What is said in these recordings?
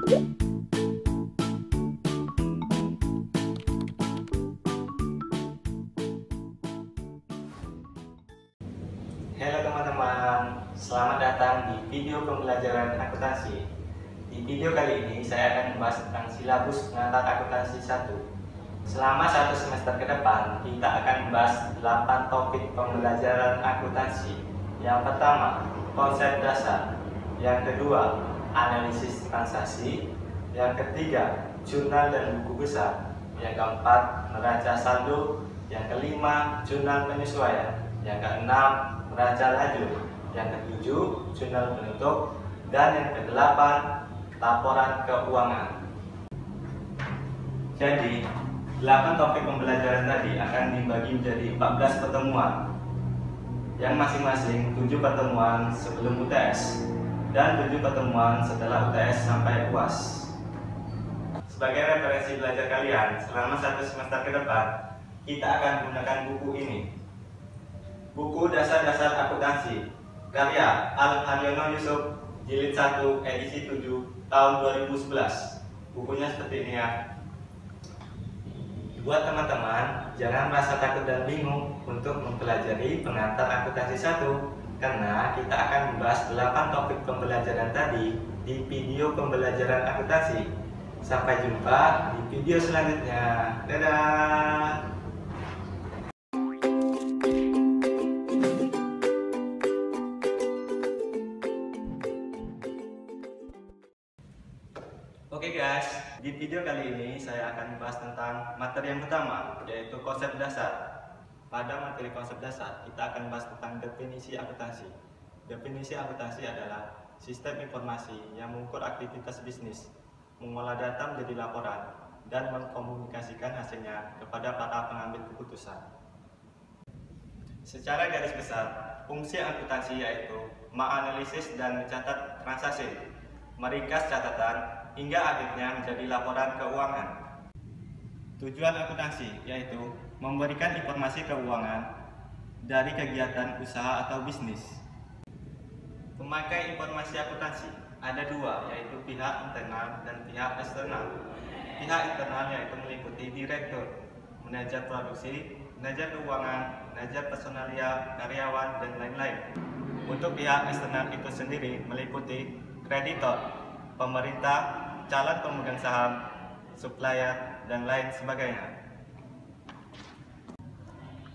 Halo teman-teman, selamat datang di video pembelajaran akuntansi. Di video kali ini saya akan membahas tentang silabus pengantar akuntansi 1. Selama satu semester ke depan, kita akan membahas 8 topik pembelajaran akuntansi. Yang pertama, konsep dasar. Yang kedua, analisis transaksi. Yang ketiga, jurnal dan buku besar. Yang keempat, neraca saldo. Yang kelima, jurnal penyesuaian. Yang keenam, neraca laju. Yang ketujuh, jurnal penutup. Dan yang kedelapan, laporan keuangan. Jadi, 8 topik pembelajaran tadi akan dibagi menjadi 14 pertemuan, yang masing-masing 7 pertemuan sebelum UTS dan 7 pertemuan setelah UTS sampai UAS. Sebagai referensi belajar kalian selama satu semester ke depan, kita akan gunakan buku ini. Buku Dasar-Dasar Akuntansi karya Al Haryono Yusuf, jilid 1 edisi 7 tahun 2011. Bukunya seperti ini ya. Buat teman-teman, jangan merasa takut dan bingung untuk mempelajari pengantar akuntansi 1, karena kita akan membahas 8 topik pembelajaran tadi di video pembelajaran akuntansi. Sampai jumpa di video selanjutnya. Dadah! Oke guys, di video kali ini saya akan membahas tentang materi yang pertama, yaitu konsep dasar. Pada materi konsep dasar, kita akan membahas tentang definisi akuntansi. Definisi akuntansi adalah sistem informasi yang mengukur aktivitas bisnis, mengolah data menjadi laporan, dan mengkomunikasikan hasilnya kepada para pengambil keputusan. Secara garis besar, fungsi akuntansi yaitu menganalisis dan mencatat transaksi, meringkas catatan, hingga akhirnya menjadi laporan keuangan. Tujuan akuntansi yaitu memberikan informasi keuangan dari kegiatan usaha atau bisnis. Pemakai informasi akuntansi ada dua, yaitu pihak internal dan pihak eksternal. Pihak internal yaitu meliputi direktur, manajer produksi, manajer keuangan, manajer personalia, karyawan, dan lain-lain. Untuk pihak eksternal itu sendiri meliputi kreditor, pemerintah, calon pemegang saham, supplier, dan lain sebagainya.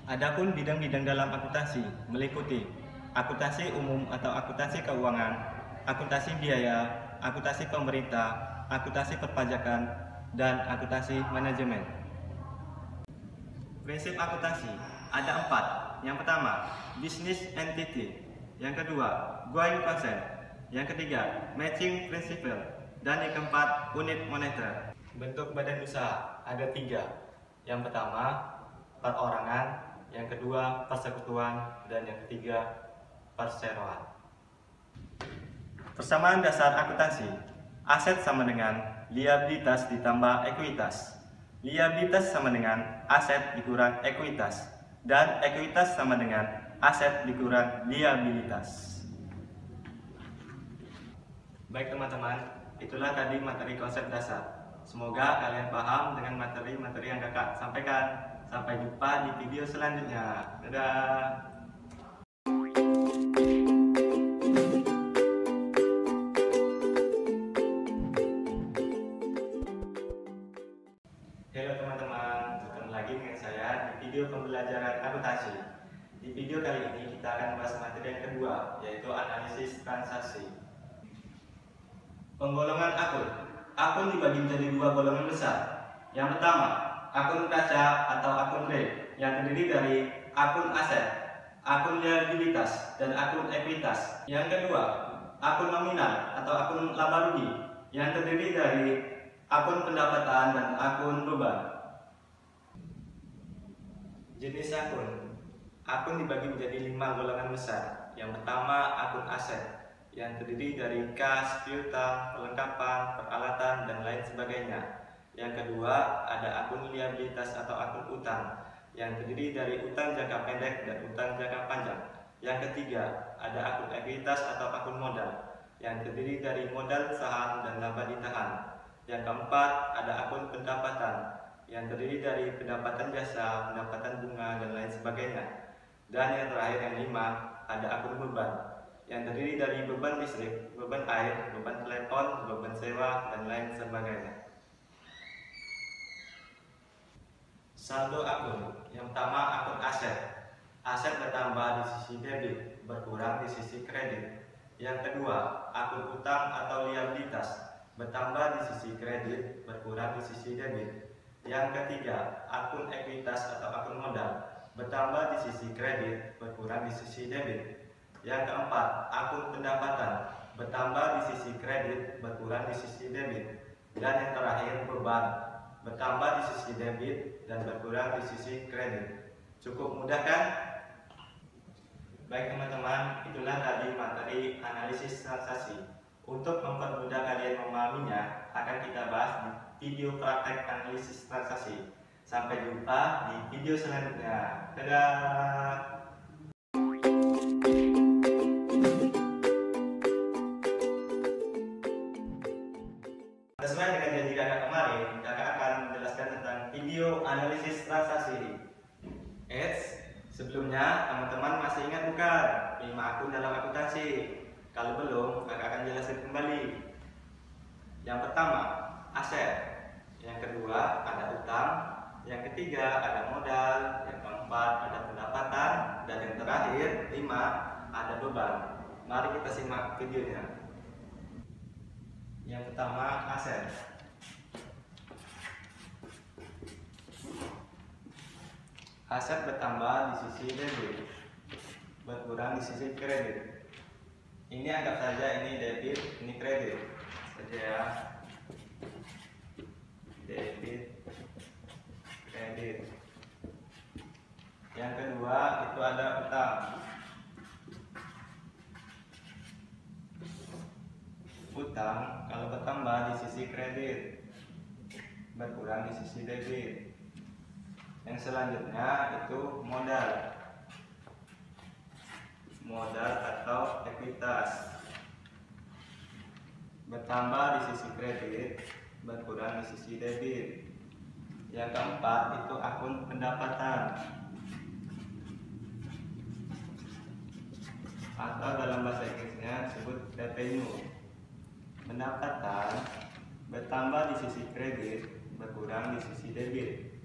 Adapun bidang-bidang dalam akuntansi meliputi akuntansi umum atau akuntansi keuangan, akuntansi biaya, akuntansi pemerintah, akuntansi perpajakan, dan akuntansi manajemen. Prinsip akuntansi ada 4. Yang pertama, business entity. Yang kedua, going concern. Yang ketiga, matching principle. Dan yang keempat, unit moneter. Bentuk badan usaha ada 3. Yang pertama, perorangan. Yang kedua, persekutuan. Dan yang ketiga, perseroan. Persamaan dasar akuntansi. Aset sama dengan liabilitas ditambah ekuitas. Liabilitas sama dengan aset dikurang ekuitas. Dan ekuitas sama dengan aset dikurang liabilitas. Baik teman-teman, itulah tadi materi konsep dasar. Semoga kalian paham dengan materi-materi yang kakak sampaikan. Sampai jumpa di video selanjutnya. Dadah! Halo teman-teman, ketemu lagi dengan saya di video pembelajaran akuntansi. Di video kali ini kita akan membahas materi yang kedua, yaitu analisis transaksi. Penggolongan akun. Akun dibagi menjadi 2 golongan besar. Yang pertama, akun neraca atau akun kredit, yang terdiri dari akun aset, akun liabilitas, dan akun ekuitas. Yang kedua, akun nominal atau akun laba rugi, yang terdiri dari akun pendapatan dan akun beban. Jenis akun. Akun dibagi menjadi 5 golongan besar. Yang pertama, akun aset, yang terdiri dari kas, piutang, perlengkapan, peralatan, dan lain sebagainya. Yang kedua, ada akun liabilitas atau akun utang, yang terdiri dari utang jangka pendek dan utang jangka panjang. Yang ketiga, ada akun ekuitas atau akun modal, yang terdiri dari modal, saham, dan laba ditahan. Yang keempat, ada akun pendapatan yang terdiri dari pendapatan jasa, pendapatan bunga, dan lain sebagainya. Dan yang terakhir, yang lima, ada akun beban yang terdiri dari beban listrik, beban air, beban telepon, beban sewa, dan lain sebagainya. Saldo akun. Yang pertama, akun aset. Aset bertambah di sisi debit, berkurang di sisi kredit. Yang kedua, akun utang atau liabilitas, bertambah di sisi kredit, berkurang di sisi debit. Yang ketiga, akun ekuitas atau akun modal, bertambah di sisi kredit, berkurang di sisi debit. Yang keempat, akun pendapatan, bertambah di sisi kredit, berkurang di sisi debit. Dan yang terakhir, beban, bertambah di sisi debit dan berkurang di sisi kredit. Cukup mudah kan? Baik teman-teman, itulah tadi materi analisis transaksi. Untuk mempermudah kalian memahaminya, akan kita bahas di video praktek analisis transaksi. Sampai jumpa di video selanjutnya. Dadah! Sesuai dengan janji kakak kemarin, kakak akan menjelaskan tentang video analisis transaksi. Sebelumnya teman-teman masih ingat bukan 5 akun dalam akuntansi? Kalau belum, kakak akan jelaskan kembali. Yang pertama, aset. Yang kedua, ada utang. Yang ketiga, ada modal. Yang keempat, ada pendapatan. Dan yang terakhir, 5, ada beban. Mari kita simak videonya. Yang pertama, aset. Aset bertambah di sisi debit, berkurang di sisi kredit. Ini anggap saja ini debit, ini kredit saja ya. Debit, kredit. Yang kedua itu ada utang. Utang kalau bertambah di sisi kredit, berkurang di sisi debit. Yang selanjutnya itu modal. Modal atau ekuitas, bertambah di sisi kredit, berkurang di sisi debit. Yang keempat itu akun pendapatan, atau dalam bahasa Inggrisnya disebut revenue. Pendapatan bertambah di sisi kredit, berkurang di sisi debit.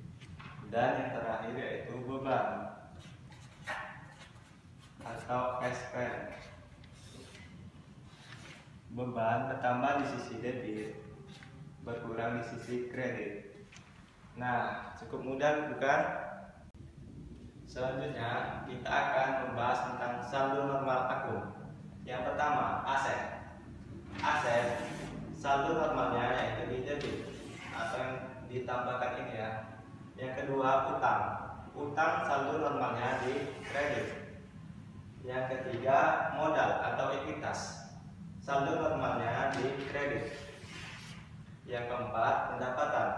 Dan yang terakhir yaitu beban atau expense. Beban bertambah di sisi debit, berkurang di sisi kredit. Nah, cukup mudah bukan? Selanjutnya kita akan membahas tentang saldo normal akun. Yang pertama, aset. Aset, saldo normalnya yaitu di debit atau yang ditambahkan ini ya. Yang kedua, utang. Utang saldo normalnya di kredit. Yang ketiga, modal atau ekuitas. Saldo normalnya di kredit. Yang keempat, pendapatan.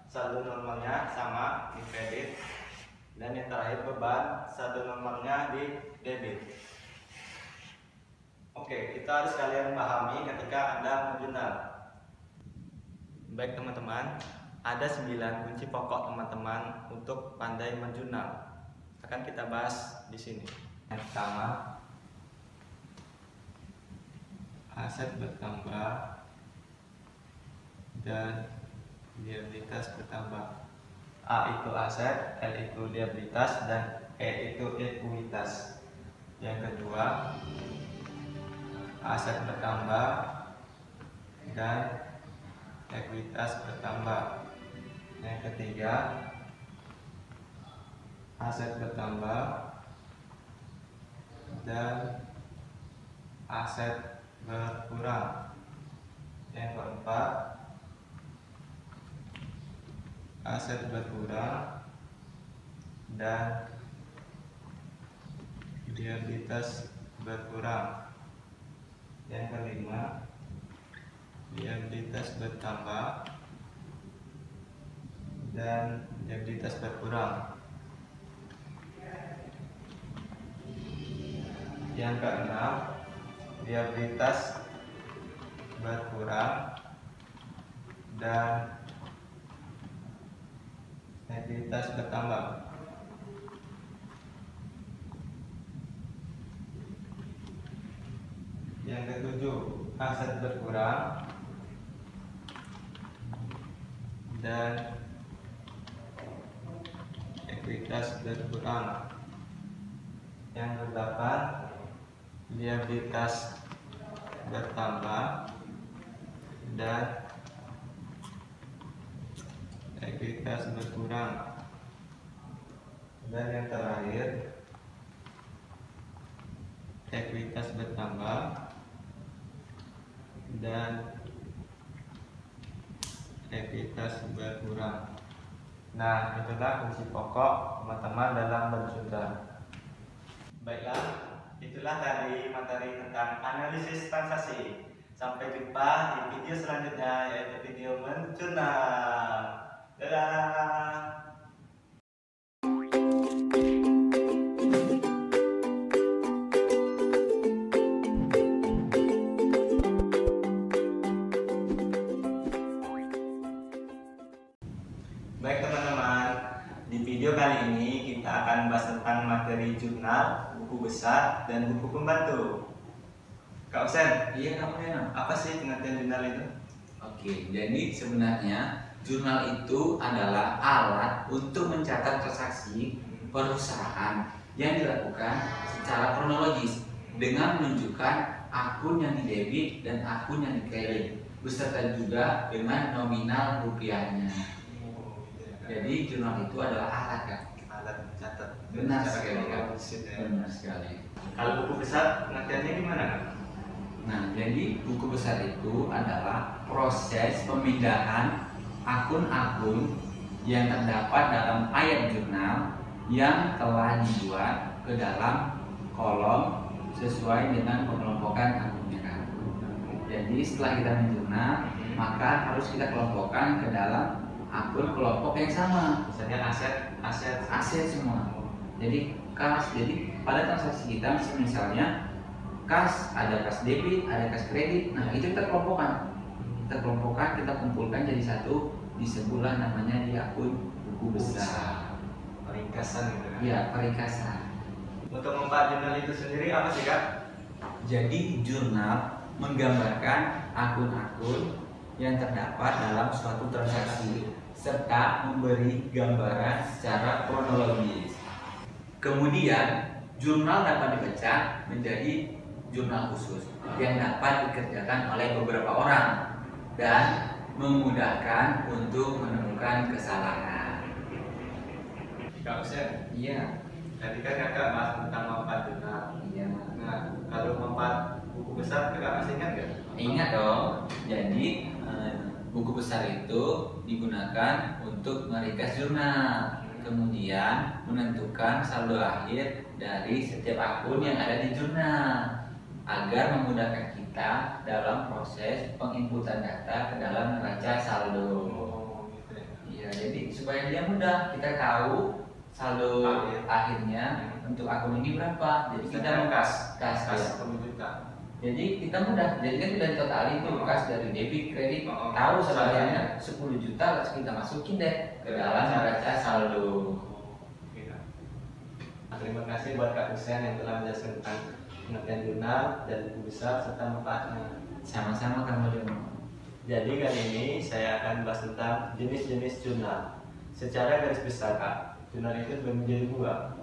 Saldo normalnya sama di kredit. Dan yang terakhir, beban. Saldo normalnya di debit. Oke, kita harus kalian pahami ketika Anda menjurnal. Baik teman-teman, ada 9 kunci pokok teman-teman untuk pandai menjurnal. Akan kita bahas di sini. Yang pertama, aset bertambah dan liabilitas bertambah. A itu aset, L itu liabilitas, dan E itu ekuitas. Yang kedua, aset bertambah dan ekuitas bertambah. Yang ketiga, aset bertambah dan aset berkurang. Yang keempat, aset berkurang dan liabilitas berkurang. Yang kelima, liabilitas bertambah dan liabilitas berkurang. Yang keenam, liabilitas berkurang dan ekuitas bertambah. Yang ketujuh, aset berkurang dan ekuitas berkurang. Yang kedelapan, liabilitas bertambah dan ekuitas berkurang. Dan yang terakhir, ekuitas bertambah dan ekuitas berkurang. Nah, itulah fungsi pokok teman-teman dalam berjurnal. Baiklah, itulah tadi materi tentang analisis transaksi. Sampai jumpa di video selanjutnya, yaitu video menjurnal. Dadah. Baik teman-teman, di video kali ini kita akan bahas tentang materi jurnal, buku besar, dan buku pembantu. Kak Usen, Iya Kak Mena. apa sih pengertian jurnal itu? Oke, jadi sebenarnya jurnal itu adalah alat untuk mencatat transaksi perusahaan yang dilakukan secara kronologis dengan menunjukkan akun yang didebit dan akun yang dikredit, beserta juga dengan nominal rupiahnya. Jadi jurnal itu adalah alat kan? Alat mencatat. Benar sekali Kak. Ya. Benar sekali. Kalau buku besar pengertiannya gimana Kak? Nah, jadi buku besar itu adalah proses pemindahan akun-akun yang terdapat dalam ayat jurnal yang telah dibuat ke dalam kolom sesuai dengan pengelompokan akunnya kan. Jadi setelah kita menjurnal, maka harus kita kelompokkan ke dalam akun kelompok yang sama. Misalnya aset Semua. Jadi kas. Jadi pada transaksi kita misalnya kas, ada kas debit, ada kas kredit. Nah, itu kita kelompokkan. Kita kumpulkan jadi satu, disebutlah namanya di akun buku besar. Peringkasan gitu kan? Iya, peringkasan. Untuk membuat jurnal itu sendiri apa sih Kak? Jadi jurnal menggambarkan akun-akun yang terdapat dalam suatu transaksi serta memberi gambaran secara kronologis. Kemudian jurnal dapat dipecah menjadi jurnal khusus yang dapat dikerjakan oleh beberapa orang dan memudahkan untuk menemukan kesalahan. Kak Usen, Iya. tadi kan Kakak bahas tentang manfaat jurnal. Iya. Nah, kalau manfaat buku besar Kakak masih ingat nggak? Ingat dong. Jadi buku besar itu digunakan untuk meringkas jurnal, kemudian menentukan saldo akhir dari setiap akun yang ada di jurnal agar memudahkan kita dalam proses penginputan data ke dalam neraca saldo. Gitu ya. Iya, jadi supaya dia mudah kita tahu saldo akhirnya untuk akun ini berapa. Jadi kita kas kas ya. 10 juta. Jadi kita mudah, jadi kan sudah totalin tuh kas dari debit, kredit, tahu saldonya 10 juta, lalu kita masukin deh ke dalam neraca saldo. Terima kasih buat Kak Usen yang telah menjelaskan tentang pengertian jurnal dan buku besar serta manfaatnya. Sama-sama kamu Jono. Jadi kali ini saya akan bahas tentang jenis-jenis jurnal. Secara garis besar Kak, jurnal itu menjadi dua.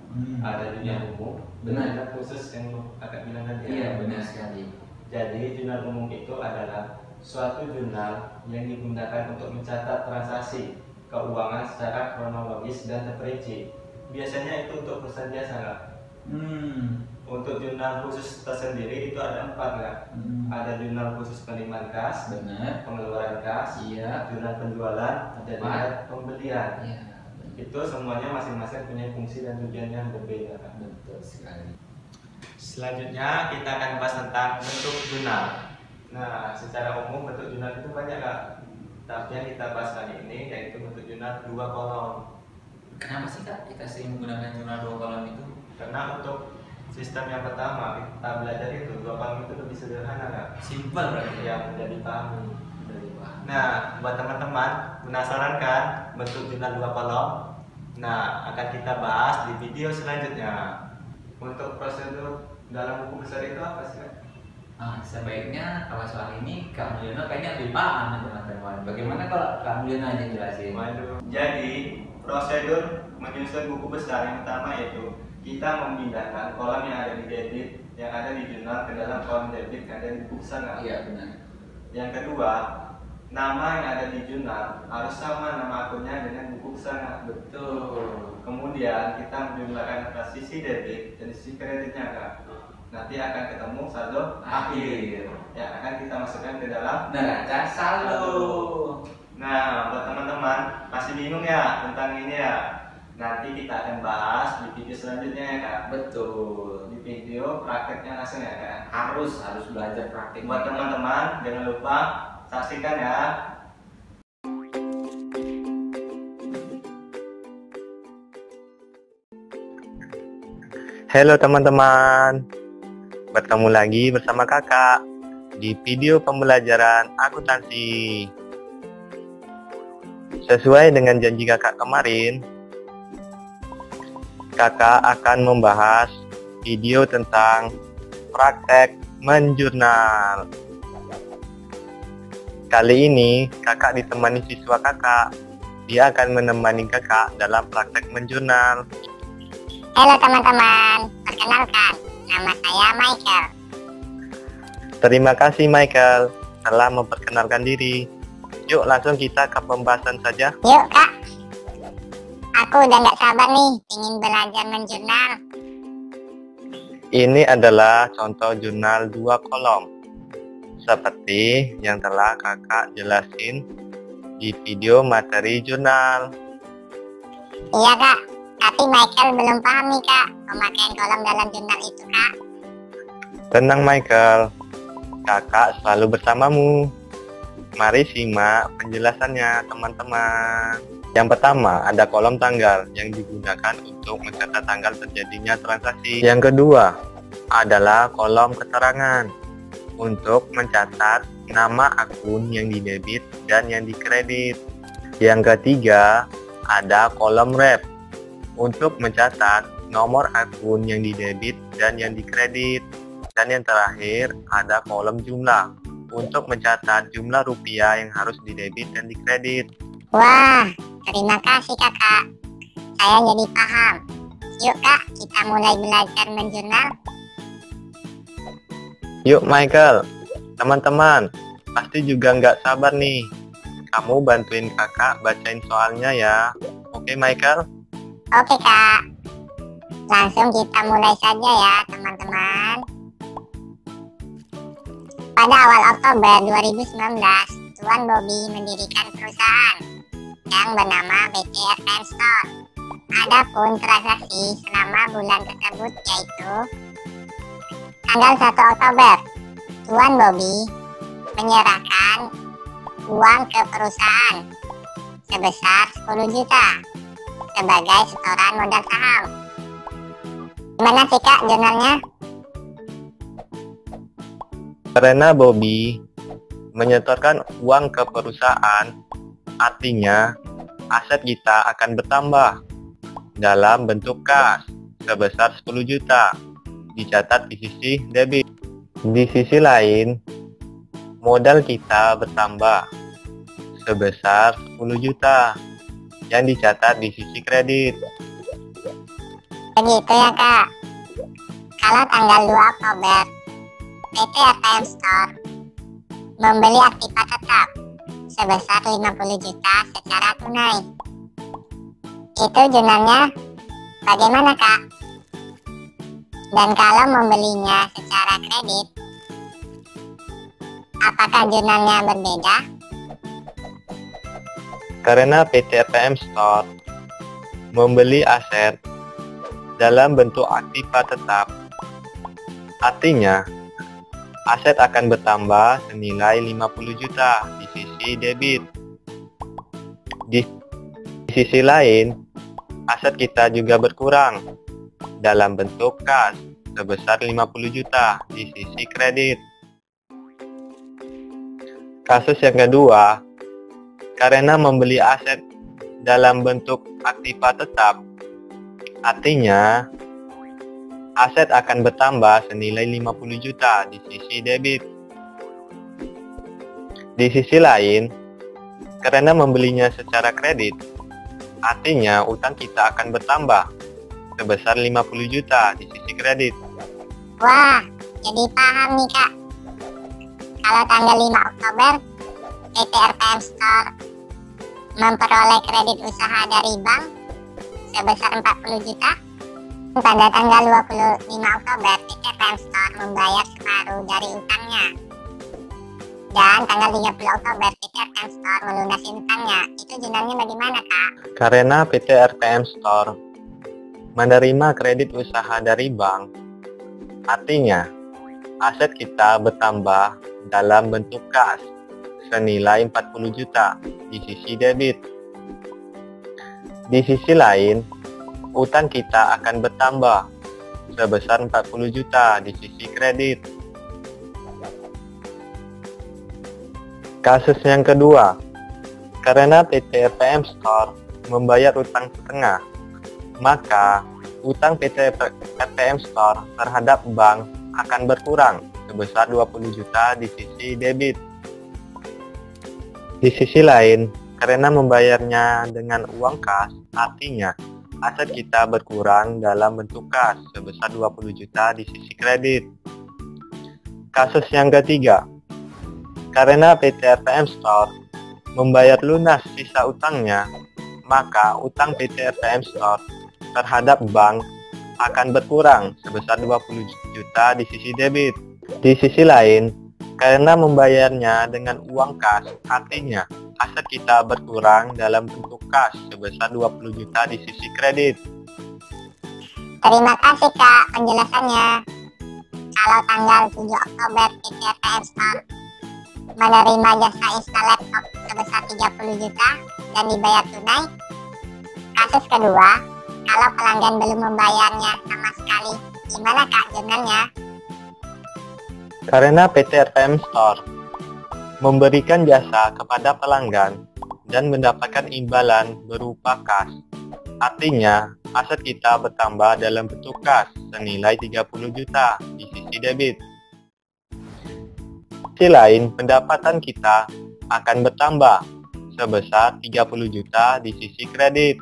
Ada jurnal umum, Benar. jurnal khusus yang Kakak bilang tadi. Iya benar sekali. Jadi jurnal umum itu adalah suatu jurnal yang digunakan untuk mencatat transaksi keuangan secara kronologis dan terperinci. Biasanya itu untuk perusahaan jasa Kak. Untuk jurnal khusus tersendiri itu ada 4 Kak. Ada jurnal khusus penerimaan kas, Benar. pengeluaran kas, Iya. jurnal penjualan, dan jurnal pembelian. Iya. Itu semuanya masing-masing punya fungsi dan tujuan yang berbeda Kak. Betul sekali. Selanjutnya kita akan bahas tentang bentuk jurnal. Nah, secara umum bentuk jurnal itu banyak Kak. Tapi yang kita bahas kali ini yaitu bentuk jurnal 2 kolom. Kenapa sih Kak kita sering menggunakan jurnal 2 kolom itu? Karena untuk sistem yang pertama kita belajar itu 2 kolom itu lebih sederhana Kak. Simpel berarti. Ya, mudah dipahami. Mudah dipahami. Nah, buat teman-teman penasaran kan bentuk jurnal 2 kolom? Nah, akan kita bahas di video selanjutnya. Untuk prosedur dalam buku besar itu apa sih Kak? Sebaiknya kalau soal ini Kak Mulyono kayaknya lebih paham teman-teman. Bagaimana kalau Kak Mulyono aja jelasin? Waduh. Jadi prosedur menyusun buku besar yang pertama yaitu kita memindahkan kolom yang ada di debit yang ada di jurnal ke dalam kolom debit yang ada di buku besar. Iya benar. Yang kedua, nama yang ada di jurnal harus sama nama akunnya dengan buku besar. Betul. Kemudian kita menjumlahkan antara sisi debit dan sisi kreditnya Kak. Nanti akan ketemu saldo akhir yang akan kita masukkan ke dalam neraca saldo. Nah, buat teman-teman masih bingung ya tentang ini ya? Nanti kita akan bahas di video selanjutnya ya Kak. Betul. Di video prakteknya langsung ya Kak. Harus belajar praktik. Buat teman-teman jangan lupa saksikan ya. Halo teman-teman, bertemu lagi bersama kakak di video pembelajaran akuntansi. Sesuai dengan janji kakak kemarin, kakak akan membahas video tentang praktek menjurnal. Kali ini kakak ditemani siswa kakak. Dia akan menemani kakak dalam praktek menjurnal. Halo teman-teman, perkenalkan, nama saya Michael. Terima kasih Michael telah memperkenalkan diri. Yuk langsung kita ke pembahasan saja. Yuk kak, aku udah gak sabar nih, ingin belajar menjurnal. Ini adalah contoh jurnal 2 kolom seperti yang telah kakak jelasin di video materi jurnal. Iya kak, tapi Michael belum paham nih kak, pemakaian kolom dalam jurnal itu kak. Tenang Michael, kakak selalu bersamamu. Mari simak penjelasannya teman-teman. Yang pertama ada kolom tanggal yang digunakan untuk mencatat tanggal terjadinya transaksi. Yang kedua adalah kolom keterangan untuk mencatat nama akun yang didebit dan yang dikredit. Yang ketiga ada kolom rep untuk mencatat nomor akun yang didebit dan yang dikredit. Dan yang terakhir ada kolom jumlah untuk mencatat jumlah rupiah yang harus didebit dan dikredit. Wah, terima kasih kakak, saya jadi paham. Yuk kak, kita mulai belajar menjurnal. Yuk Michael, teman-teman pasti juga nggak sabar nih. Kamu bantuin kakak bacain soalnya ya. Oke Michael? Oke kak, langsung kita mulai saja ya teman-teman. Pada awal Oktober 2019, Tuan Bobby mendirikan perusahaan yang bernama PT RTM Store. Adapun transaksi selama bulan tersebut yaitu tanggal 1 Oktober, Tuan Bobby menyerahkan uang ke perusahaan sebesar 10 juta sebagai setoran modal saham. Gimana sih kak jurnalnya? Karena Bobby menyetorkan uang ke perusahaan, artinya aset kita akan bertambah dalam bentuk kas sebesar 10 juta dicatat di sisi debit. Di sisi lain, modal kita bertambah sebesar 10 juta yang dicatat di sisi kredit. Begitu ya kak. Kalau tanggal 2 Oktober, PT RTM Store membeli aktiva tetap sebesar 50 juta secara tunai. Itu jurnalnya bagaimana kak? Dan kalau membelinya secara kredit, apakah jurnalnya berbeda? Karena PT RTM Store membeli aset dalam bentuk aktiva tetap, artinya aset akan bertambah senilai 50 juta di sisi debit. Di sisi lain, aset kita juga berkurang dalam bentuk kas sebesar 50 juta di sisi kredit. Kasus yang kedua, karena membeli aset dalam bentuk aktiva tetap, artinya aset akan bertambah senilai 50 juta di sisi debit. Di sisi lain, karena membelinya secara kredit, artinya utang kita akan bertambah sebesar 50 juta di sisi kredit. Wah, jadi paham nih Kak. Kalau tanggal 5 Oktober, PT RPM Store memperoleh kredit usaha dari bank sebesar 40 juta. Pada tanggal 25 Oktober, PT RPM Store membayar separuh dari utangnya. Dan tanggal 30 Oktober, PT RPM Store melunasi utangnya. Itu jenangnya bagaimana Kak? Karena PT RPM Store menerima kredit usaha dari bank, artinya aset kita bertambah dalam bentuk kas senilai 40 juta di sisi debit. Di sisi lain, utang kita akan bertambah sebesar 40 juta di sisi kredit. Kasus yang kedua, karena PT RPM Store membayar utang setengah, maka utang PT RPM Store terhadap bank akan berkurang sebesar 20 juta di sisi debit. Di sisi lain, karena membayarnya dengan uang kas, artinya aset kita berkurang dalam bentuk kas sebesar 20 juta di sisi kredit. Kasus yang ketiga, karena PT RPM Store membayar lunas sisa utangnya, maka utang PT RPM Store terhadap bank akan berkurang sebesar 20 juta di sisi debit. Di sisi lain, karena membayarnya dengan uang kas, artinya aset kita berkurang dalam bentuk kas sebesar 20 juta di sisi kredit. Terima kasih Kak penjelasannya. Kalau tanggal 7 Oktober, PT RPM Store menerima jasa install laptop sebesar 30 juta dan dibayar tunai. Kasus kedua, kalau pelanggan belum membayarnya sama sekali, gimana Kak jurnalnya? Karena PT RPM Store memberikan jasa kepada pelanggan dan mendapatkan imbalan berupa kas, artinya aset kita bertambah dalam bentuk kas senilai 30 juta di sisi debit. Di sisi lain, pendapatan kita akan bertambah sebesar 30 juta di sisi kredit.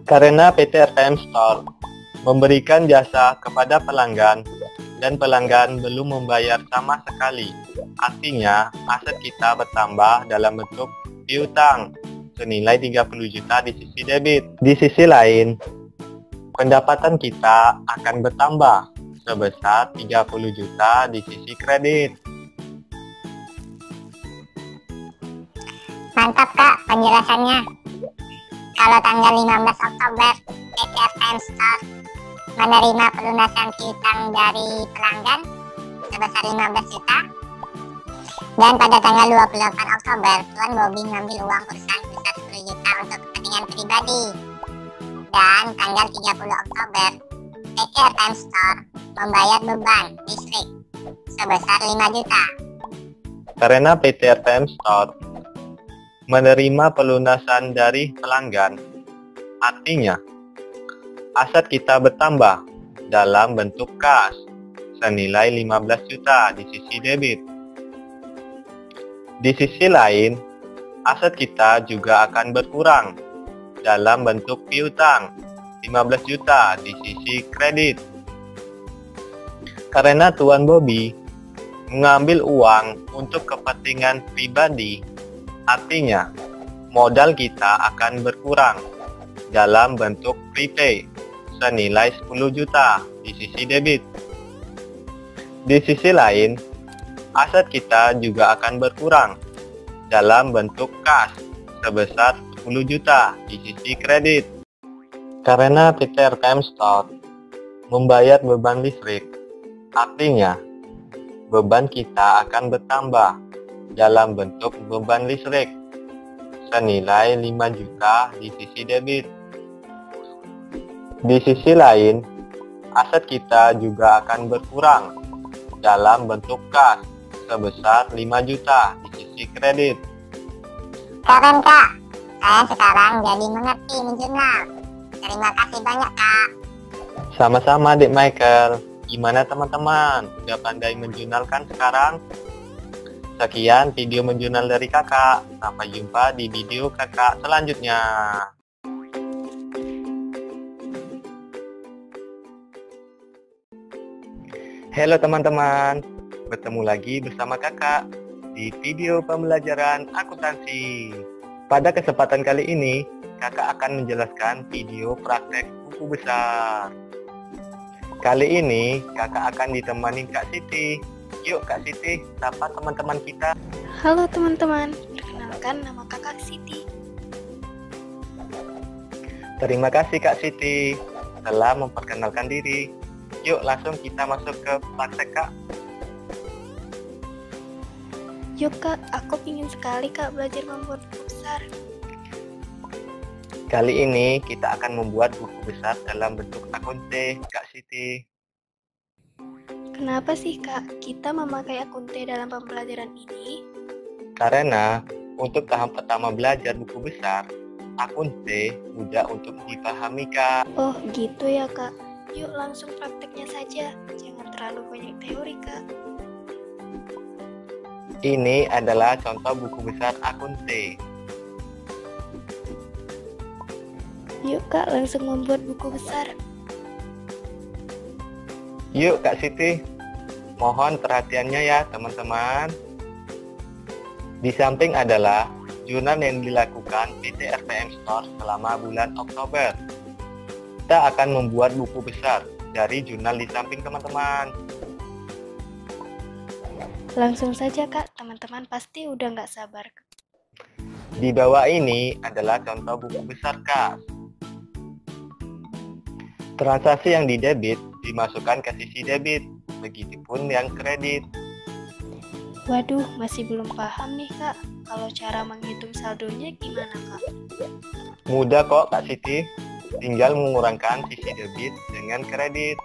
Karena PT RPM Store memberikan jasa kepada pelanggan dan pelanggan belum membayar sama sekali, artinya aset kita bertambah dalam bentuk piutang senilai 30 juta di sisi debit. Di sisi lain, pendapatan kita akan bertambah sebesar 30 juta di sisi kredit. Mantap Kak penjelasannya. Kalau tanggal 15 Oktober, PT RPM Store menerima pelunasan piutang dari pelanggan sebesar 15 juta. Dan pada tanggal 28 Oktober, Tuan Bobby mengambil uang perusahaan sebesar 10 juta untuk kepentingan pribadi. Dan tanggal 30 Oktober, PT RPM Store membayar beban listrik sebesar 5 juta. Karena PT RPM Store menerima pelunasan dari pelanggan, artinya aset kita bertambah dalam bentuk kas senilai 15 juta di sisi debit. Di sisi lain, aset kita juga akan berkurang dalam bentuk piutang 15 juta di sisi kredit. Karena Tuan Bobby mengambil uang untuk kepentingan pribadi, artinya modal kita akan berkurang dalam bentuk prepay senilai 10 juta di sisi debit. Di sisi lain, aset kita juga akan berkurang dalam bentuk kas sebesar 10 juta di sisi kredit. Karena PT RPM Store membayar beban listrik, artinya beban kita akan bertambah dalam bentuk beban listrik senilai 5 juta di sisi debit. Di sisi lain, aset kita juga akan berkurang dalam bentuk kas sebesar 5 juta di sisi kredit. Keren Kak, saya sekarang jadi mengerti menjurnal. Terima kasih banyak Kak. Sama-sama Adik Michael. Gimana teman-teman? Udah pandai menjurnalkan sekarang? Sekian video menjurnal dari kakak. Sampai jumpa di video kakak selanjutnya. Halo teman-teman, bertemu lagi bersama kakak di video pembelajaran akuntansi. Pada kesempatan kali ini, kakak akan menjelaskan video praktek buku besar. Kali ini, kakak akan ditemani Kak Siti. Yuk Kak Siti, sapa teman-teman kita. Halo teman-teman, perkenalkan nama kakak Siti. Terima kasih Kak Siti telah memperkenalkan diri. Yuk langsung kita masuk ke praktek Kak. Yuk Kak, aku ingin sekali Kak belajar membuat buku besar. Kali ini kita akan membuat buku besar dalam bentuk akun T, Kak Siti. Kenapa sih Kak, kita memakai akun T dalam pembelajaran ini? Karena untuk tahap pertama belajar buku besar, akun T mudah untuk dipahami Kak. Oh gitu ya Kak, yuk langsung prakteknya saja, jangan terlalu banyak teori Kak. Ini adalah contoh buku besar akun T. Yuk Kak, langsung membuat buku besar. Yuk Kak Siti, mohon perhatiannya ya teman-teman. Di samping adalah jurnal yang dilakukan PT RPM Store selama bulan Oktober. Kita akan membuat buku besar dari jurnal di samping teman-teman. Langsung saja Kak, teman-teman pasti udah nggak sabar. Di bawah ini adalah contoh buku besar Kak. Transaksi yang didebit dimasukkan ke sisi debit, begitupun yang kredit. Waduh, masih belum paham nih Kak, kalau cara menghitung saldonya gimana Kak? Mudah kok Kak Siti, tinggal mengurangkan sisi debit dengan kredit.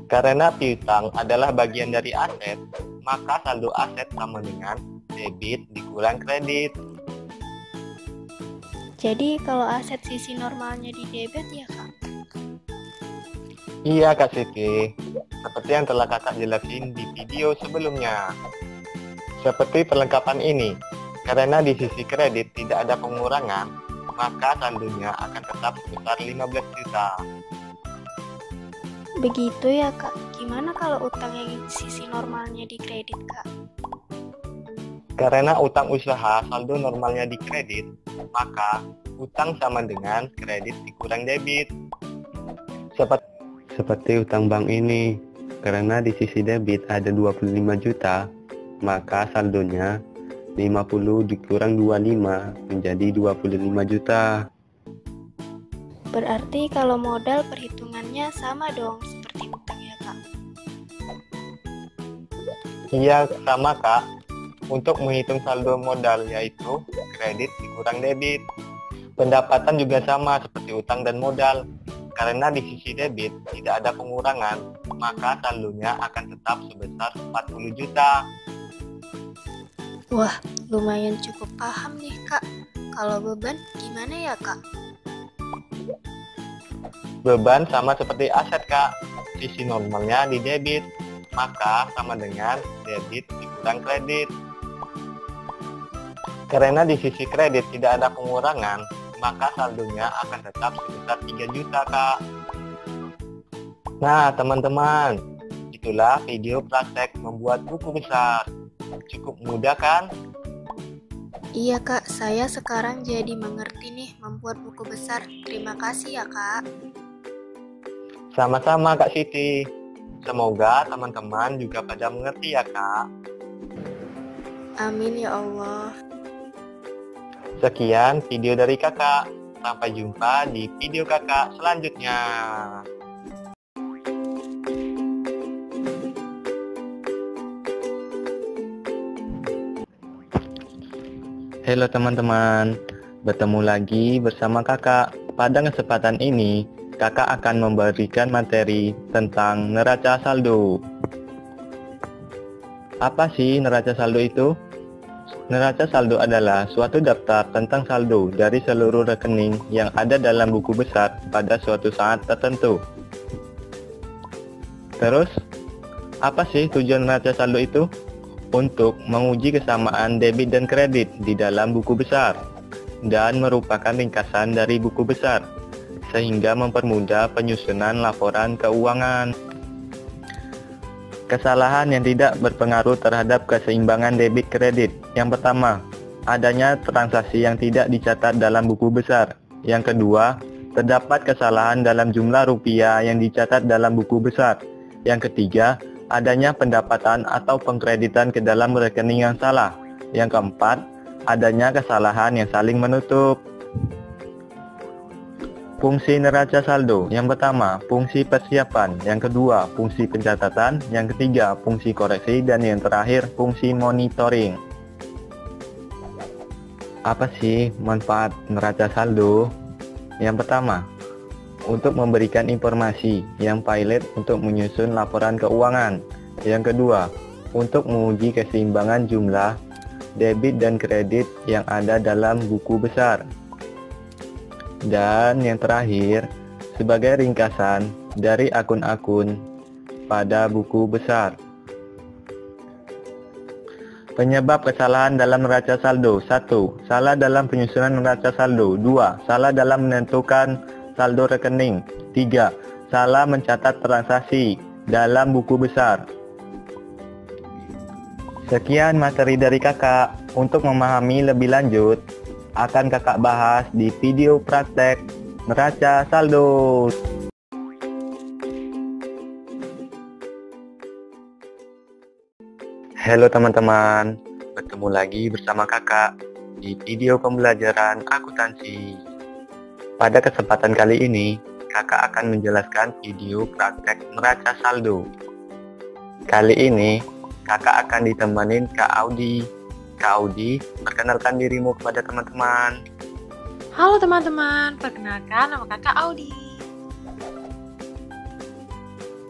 Karena piutang adalah bagian dari aset, maka saldo aset sama dengan debit dikurang kredit. Jadi kalau aset sisi normalnya di debit ya Kak? Iya Kak Siti, seperti yang telah kakak jelasin di video sebelumnya. Seperti perlengkapan ini, karena di sisi kredit tidak ada pengurangan, maka saldonya akan tetap sebesar 15 juta. Begitu ya Kak, gimana kalau utang yang sisi normalnya di kredit Kak? Karena utang usaha saldo normalnya di kredit, maka utang sama dengan kredit dikurang debit. Seperti utang bank ini, karena di sisi debit ada 25 juta, maka saldonya 50 dikurang 25 menjadi 25 juta. Berarti kalau modal perhitungannya sama dong seperti utang ya Kak? Iya sama Kak, untuk menghitung saldo modal yaitu kredit dikurang debit. Pendapatan juga sama seperti utang dan modal. Karena di sisi debit tidak ada pengurangan, maka saldonya akan tetap sebesar 40 juta. Wah, lumayan cukup paham nih Kak. Kalau beban gimana ya Kak? Beban sama seperti aset Kak. Sisi normalnya di debit, maka sama dengan debit dikurang kredit. Karena di sisi kredit tidak ada pengurangan, maka saldonya akan tetap sebesar 3 juta Kak. Nah teman-teman, itulah video praktek membuat buku besar. Cukup mudah kan? Iya Kak, saya sekarang jadi mengerti nih membuat buku besar. Terima kasih ya Kak. Sama-sama Kak Siti. Semoga teman-teman juga pada mengerti ya Kak. Amin ya Allah. Sekian video dari kakak. Sampai jumpa di video kakak selanjutnya. Halo teman-teman, bertemu lagi bersama kakak pada kesempatan ini, kakak akan memberikan materi tentang neraca saldo. Apa sih neraca saldo itu? Neraca saldo adalah suatu daftar tentang saldo dari seluruh rekening yang ada dalam buku besar pada suatu saat tertentu. Terus, apa sih tujuan neraca saldo itu? Untuk menguji kesamaan debit dan kredit di dalam buku besar dan merupakan ringkasan dari buku besar, sehingga mempermudah penyusunan laporan keuangan. Kesalahan yang tidak berpengaruh terhadap keseimbangan debit kredit. Yang pertama, adanya transaksi yang tidak dicatat dalam buku besar. Yang kedua, terdapat kesalahan dalam jumlah rupiah yang dicatat dalam buku besar. Yang ketiga, adanya pendapatan atau pengkreditan ke dalam rekening yang salah. Yang keempat, adanya kesalahan yang saling menutup. Fungsi neraca saldo. Yang pertama, fungsi persiapan. Yang kedua, fungsi pencatatan. Yang ketiga, fungsi koreksi. Dan yang terakhir, fungsi monitoring. Apa sih manfaat neraca saldo? Yang pertama, untuk memberikan informasi yang valid untuk menyusun laporan keuangan. Yang kedua, untuk menguji keseimbangan jumlah debit dan kredit yang ada dalam buku besar. Dan yang terakhir, sebagai ringkasan dari akun-akun pada buku besar. Penyebab kesalahan dalam neraca saldo. 1. Salah dalam penyusunan neraca saldo. 2. Salah dalam menentukan saldo rekening. 3. Salah mencatat transaksi dalam buku besar. Sekian materi dari kakak. Untuk memahami lebih lanjut, akan kakak bahas di video praktek neraca saldo. Halo teman-teman, bertemu lagi bersama kakak di video pembelajaran akuntansi. Pada kesempatan kali ini, kakak akan menjelaskan video praktek neraca saldo. Kali ini, kakak akan ditemenin Kak Audi. Kak Audi, perkenalkan dirimu kepada teman-teman. Halo teman-teman, perkenalkan nama kakak Audi.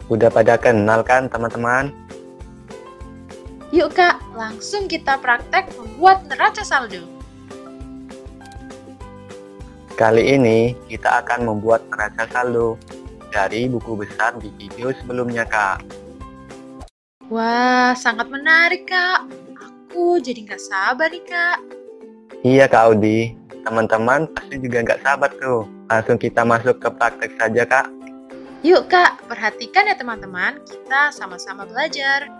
Udah pada kenal kan teman-teman? Yuk kak, langsung kita praktek membuat neraca saldo. Kali ini kita akan membuat neraca saldo dari buku besar di video sebelumnya kak. Wah, sangat menarik kak. Aku jadi nggak sabar nih kak. Iya Kak Audi, teman-teman pasti juga nggak sabar tuh. Langsung kita masuk ke praktek saja Kak. Yuk kak, perhatikan ya teman-teman, kita sama-sama belajar.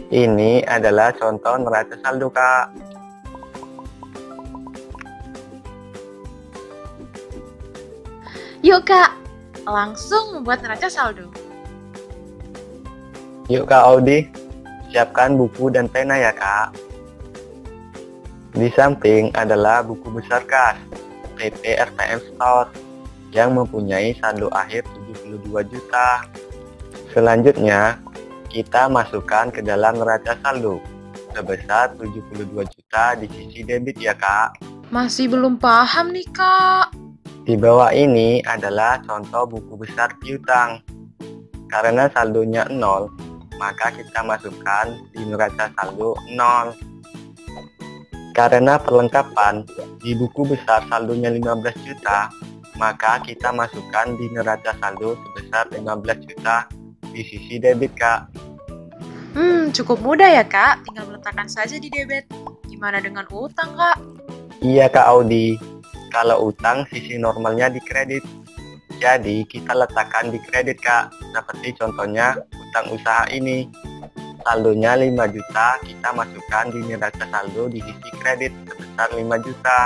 Ini adalah contoh neraca saldo Kak. Yuk kak, langsung membuat neraca saldo. Yuk Kak Audi, siapkan buku dan pena ya Kak. Di samping adalah buku besar kas PT RPM Store yang mempunyai saldo akhir 72 juta. Selanjutnya, kita masukkan ke dalam neraca saldo sebesar 72 juta di sisi debit ya Kak. Masih belum paham nih kak. Di bawah ini adalah contoh buku besar piutang. Karena saldonya 0, maka kita masukkan di neraca saldo 0. Karena perlengkapan di buku besar saldonya 15 juta, maka kita masukkan di neraca saldo sebesar 15 juta di sisi debit Kak. Cukup mudah ya kak, tinggal meletakkan saja di debit. Gimana dengan utang kak? Iya Kak Audi, kalau utang sisi normalnya di kredit. Jadi kita letakkan di kredit Kak, seperti contohnya utang usaha ini. Saldonya 5 juta, kita masukkan di neraca saldo di sisi kredit sebesar 5 juta.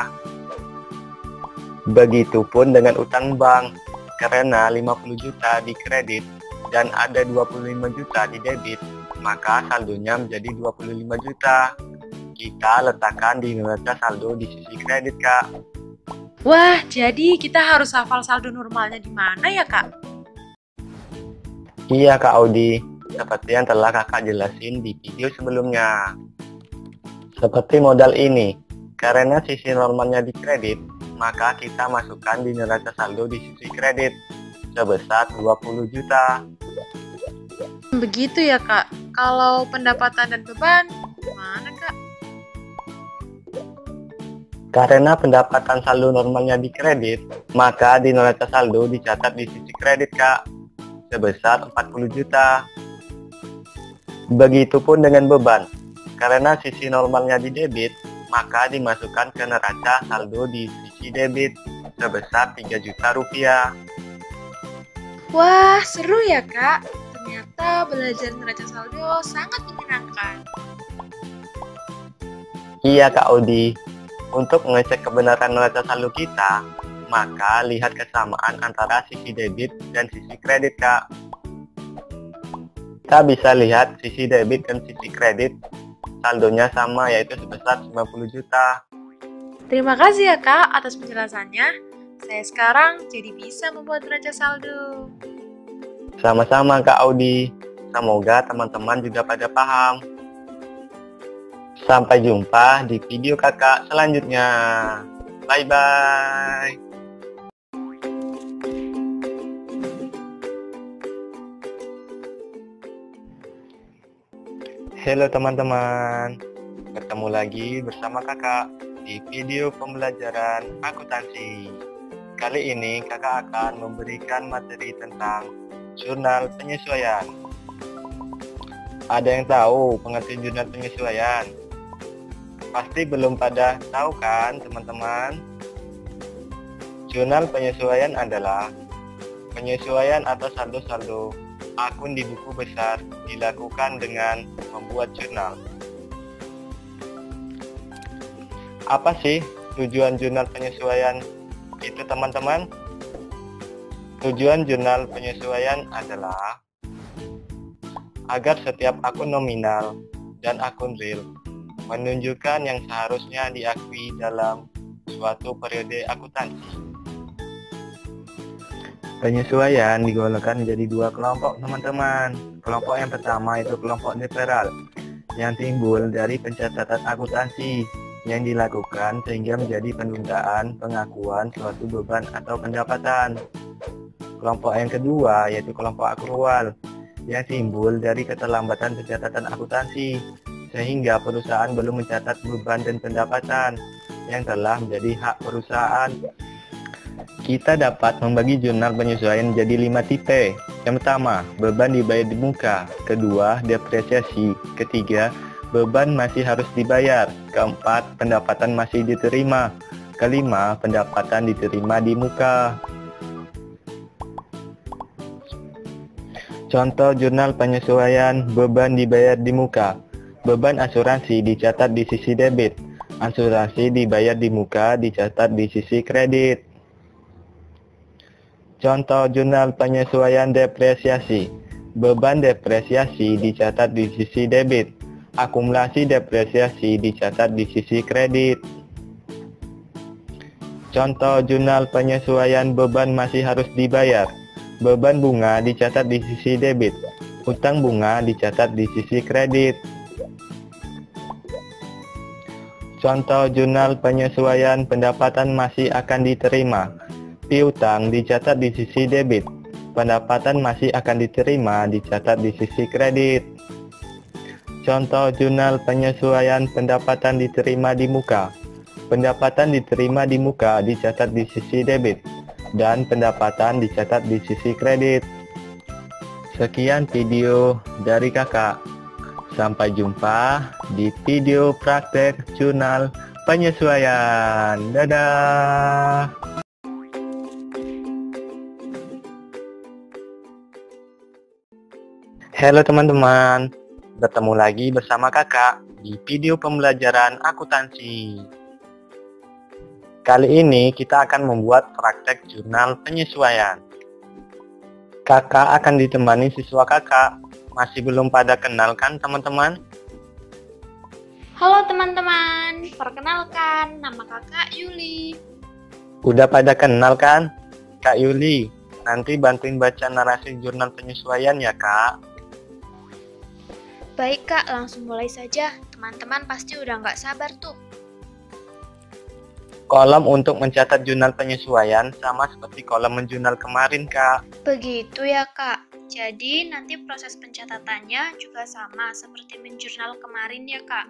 Begitupun dengan utang bank, karena 50 juta di kredit dan ada 25 juta di debit, maka saldonya menjadi 25 juta. Kita letakkan di neraca saldo di sisi kredit Kak. Wah, jadi kita harus hafal saldo normalnya di mana ya kak? Iya Kak Audi, seperti yang telah kakak jelasin di video sebelumnya. Seperti modal ini, karena sisi normalnya di kredit, maka kita masukkan di neraca saldo di sisi kredit sebesar 20 juta. Begitu ya Kak. Kalau pendapatan dan beban, gimana Kak? Karena pendapatan saldo normalnya di kredit, maka di neraca saldo dicatat di sisi kredit Kak, sebesar 40 juta. Begitupun dengan beban, karena sisi normalnya di debit, maka dimasukkan ke neraca saldo di sisi debit, sebesar 3 juta rupiah. Wah, seru ya Kak. Ternyata belajar neraca saldo sangat menyenangkan. Iya Kak Odi, untuk mengecek kebenaran neraca saldo kita, maka lihat kesamaan antara sisi debit dan sisi kredit Kak. Kita bisa lihat sisi debit dan sisi kredit saldonya sama, yaitu sebesar 90 juta. Terima kasih ya Kak atas penjelasannya. Saya sekarang jadi bisa membuat neraca saldo. Sama-sama Kak Audi, semoga teman-teman juga pada paham. Sampai jumpa di video kakak selanjutnya. Bye-bye. Halo teman-teman, bertemu lagi bersama kakak di video pembelajaran akuntansi. Kali ini kakak akan memberikan materi tentang jurnal penyesuaian. Ada yang tahu pengertian jurnal penyesuaian? Pasti belum pada tahu kan teman-teman? Jurnal penyesuaian adalah penyesuaian atau saldo-saldo akun di buku besar dilakukan dengan membuat jurnal. Apa sih tujuan jurnal penyesuaian itu teman-teman? Tujuan jurnal penyesuaian adalah agar setiap akun nominal dan akun real menunjukkan yang seharusnya diakui dalam suatu periode akuntansi. Penyesuaian digolongkan menjadi dua kelompok teman-teman. Kelompok yang pertama itu kelompok deferral yang timbul dari pencatatan akuntansi yang dilakukan sehingga menjadi penundaan pengakuan suatu beban atau pendapatan. Kelompok yang kedua yaitu kelompok akrual yang timbul dari keterlambatan pencatatan akuntansi sehingga perusahaan belum mencatat beban dan pendapatan yang telah menjadi hak perusahaan. Kita dapat membagi jurnal penyesuaian menjadi 5 tipe. Yang pertama, beban dibayar di muka. Kedua, depresiasi. Ketiga, beban masih harus dibayar. Keempat, pendapatan masih diterima. Kelima, pendapatan diterima di muka. Contoh jurnal penyesuaian beban dibayar di muka. Beban asuransi dicatat di sisi debit. Asuransi dibayar di muka dicatat di sisi kredit. Contoh jurnal penyesuaian depresiasi. Beban depresiasi dicatat di sisi debit. Akumulasi depresiasi dicatat di sisi kredit. Contoh jurnal penyesuaian beban masih harus dibayar. Beban bunga dicatat di sisi debit. Utang bunga dicatat di sisi kredit. Contoh jurnal penyesuaian pendapatan masih akan diterima. Piutang dicatat di sisi debit. Pendapatan masih akan diterima dicatat di sisi kredit. Contoh jurnal penyesuaian pendapatan diterima di muka. Pendapatan diterima di muka dicatat di sisi debit dan pendapatan dicatat di sisi kredit. Sekian video dari kakak. Sampai jumpa di video praktek jurnal penyesuaian. Dadah. Halo teman-teman, bertemu lagi bersama kakak di video pembelajaran akuntansi. Kali ini kita akan membuat praktek jurnal penyesuaian. Kakak akan ditemani siswa kakak. Masih belum pada kenal kan teman-teman? Halo teman-teman, perkenalkan nama kakak Yuli. Udah pada kenal kan? Kak Yuli, nanti bantuin baca narasi jurnal penyesuaian ya kak. Baik kak, langsung mulai saja. Teman-teman pasti udah nggak sabar tuh. Kolom untuk mencatat jurnal penyesuaian sama seperti kolom menjurnal kemarin, Kak. Begitu ya, Kak. Jadi nanti proses pencatatannya juga sama seperti menjurnal kemarin ya, Kak?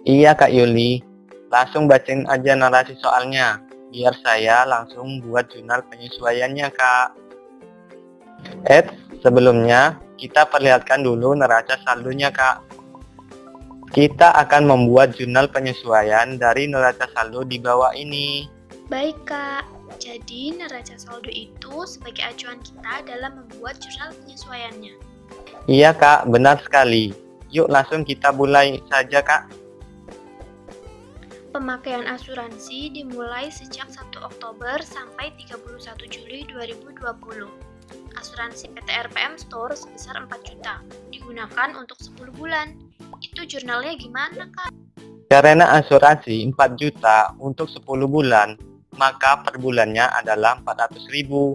Iya, Kak Yuli. Langsung bacain aja narasi soalnya, biar saya langsung buat jurnal penyesuaiannya, Kak. Sebelumnya, kita perlihatkan dulu neraca saldonya, Kak. Kita akan membuat jurnal penyesuaian dari neraca saldo di bawah ini. Baik, Kak. Jadi, neraca saldo itu sebagai acuan kita dalam membuat jurnal penyesuaiannya. Iya, Kak, benar sekali. Yuk langsung kita mulai saja, Kak. Pemakaian asuransi dimulai sejak 1 Oktober sampai 31 Juli 2020. Asuransi PT RPM Store sebesar 4 juta, digunakan untuk 10 bulan. Itu jurnalnya gimana, Kak? Karena asuransi 4 juta untuk 10 bulan, maka per bulannya adalah 400.000.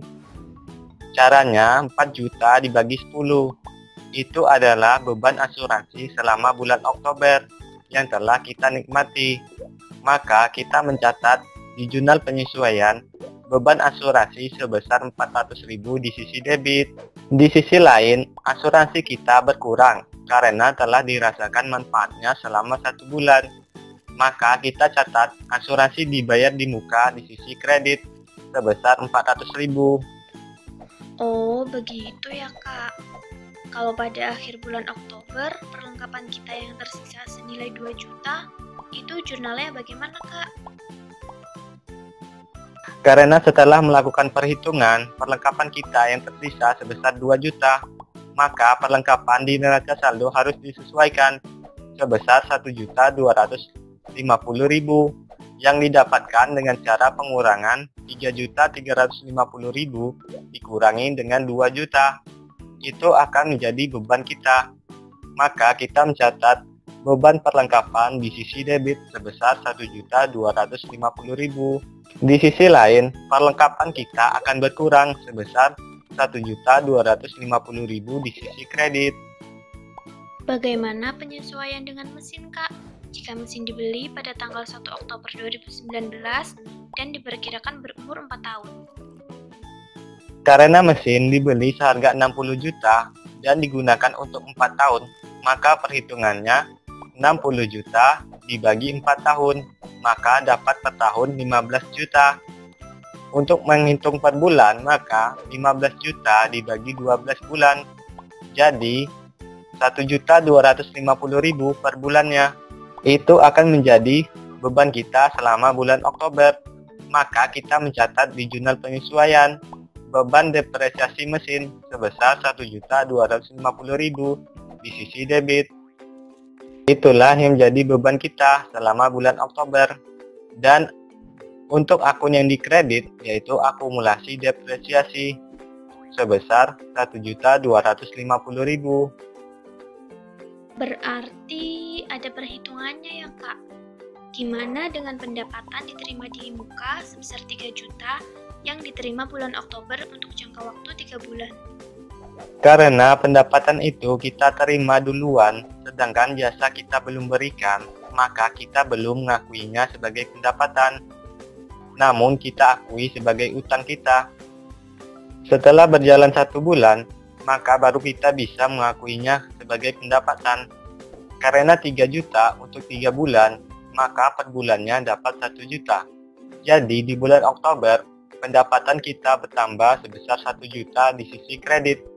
Caranya 4 juta dibagi 10. Itu adalah beban asuransi selama bulan Oktober yang telah kita nikmati. Maka kita mencatat di jurnal penyesuaian beban asuransi sebesar 400.000 di sisi debit. Di sisi lain, asuransi kita berkurang karena telah dirasakan manfaatnya selama 1 bulan. Maka kita catat asuransi dibayar di muka di sisi kredit sebesar 400.000. Oh, begitu ya, Kak. Kalau pada akhir bulan Oktober, perlengkapan kita yang tersisa senilai 2 juta, itu jurnalnya bagaimana, Kak? Karena setelah melakukan perhitungan, perlengkapan kita yang tersisa sebesar 2 juta, maka perlengkapan di neraca saldo harus disesuaikan sebesar 1.250.000 yang didapatkan dengan cara pengurangan 3.350.000 dikurangi dengan 2 juta. Itu akan menjadi beban kita. Maka kita mencatat beban perlengkapan di sisi debit sebesar 1.250.000. Di sisi lain, perlengkapan kita akan berkurang sebesar 1.250.000 di sisi kredit. Bagaimana penyesuaian dengan mesin, Kak? Jika mesin dibeli pada tanggal 1 Oktober 2019 dan diperkirakan berumur 4 tahun. Karena mesin dibeli seharga 60 juta dan digunakan untuk 4 tahun, maka perhitungannya 60 juta dibagi 4 tahun, maka dapat per tahun 15 juta. Untuk menghitung per bulan, maka 15 juta dibagi 12 bulan. Jadi, 1.250.000 per bulannya. Itu akan menjadi beban kita selama bulan Oktober. Maka kita mencatat di jurnal penyesuaian beban depresiasi mesin sebesar 1.250.000 di sisi debit. Itulah yang menjadi beban kita selama bulan Oktober. Dan untuk akun yang dikredit, yaitu akumulasi depresiasi sebesar 1.250.000. Berarti ada perhitungannya ya, Kak? Gimana dengan pendapatan diterima di muka sebesar 3 juta yang diterima bulan Oktober untuk jangka waktu 3 bulan? Karena pendapatan itu kita terima duluan, sedangkan jasa kita belum berikan, maka kita belum mengakuinya sebagai pendapatan. Namun kita akui sebagai utang kita. Setelah berjalan 1 bulan, maka baru kita bisa mengakuinya sebagai pendapatan. Karena 3 juta untuk 3 bulan, maka per bulannya dapat 1 juta. Jadi di bulan Oktober, pendapatan kita bertambah sebesar 1 juta di sisi kredit.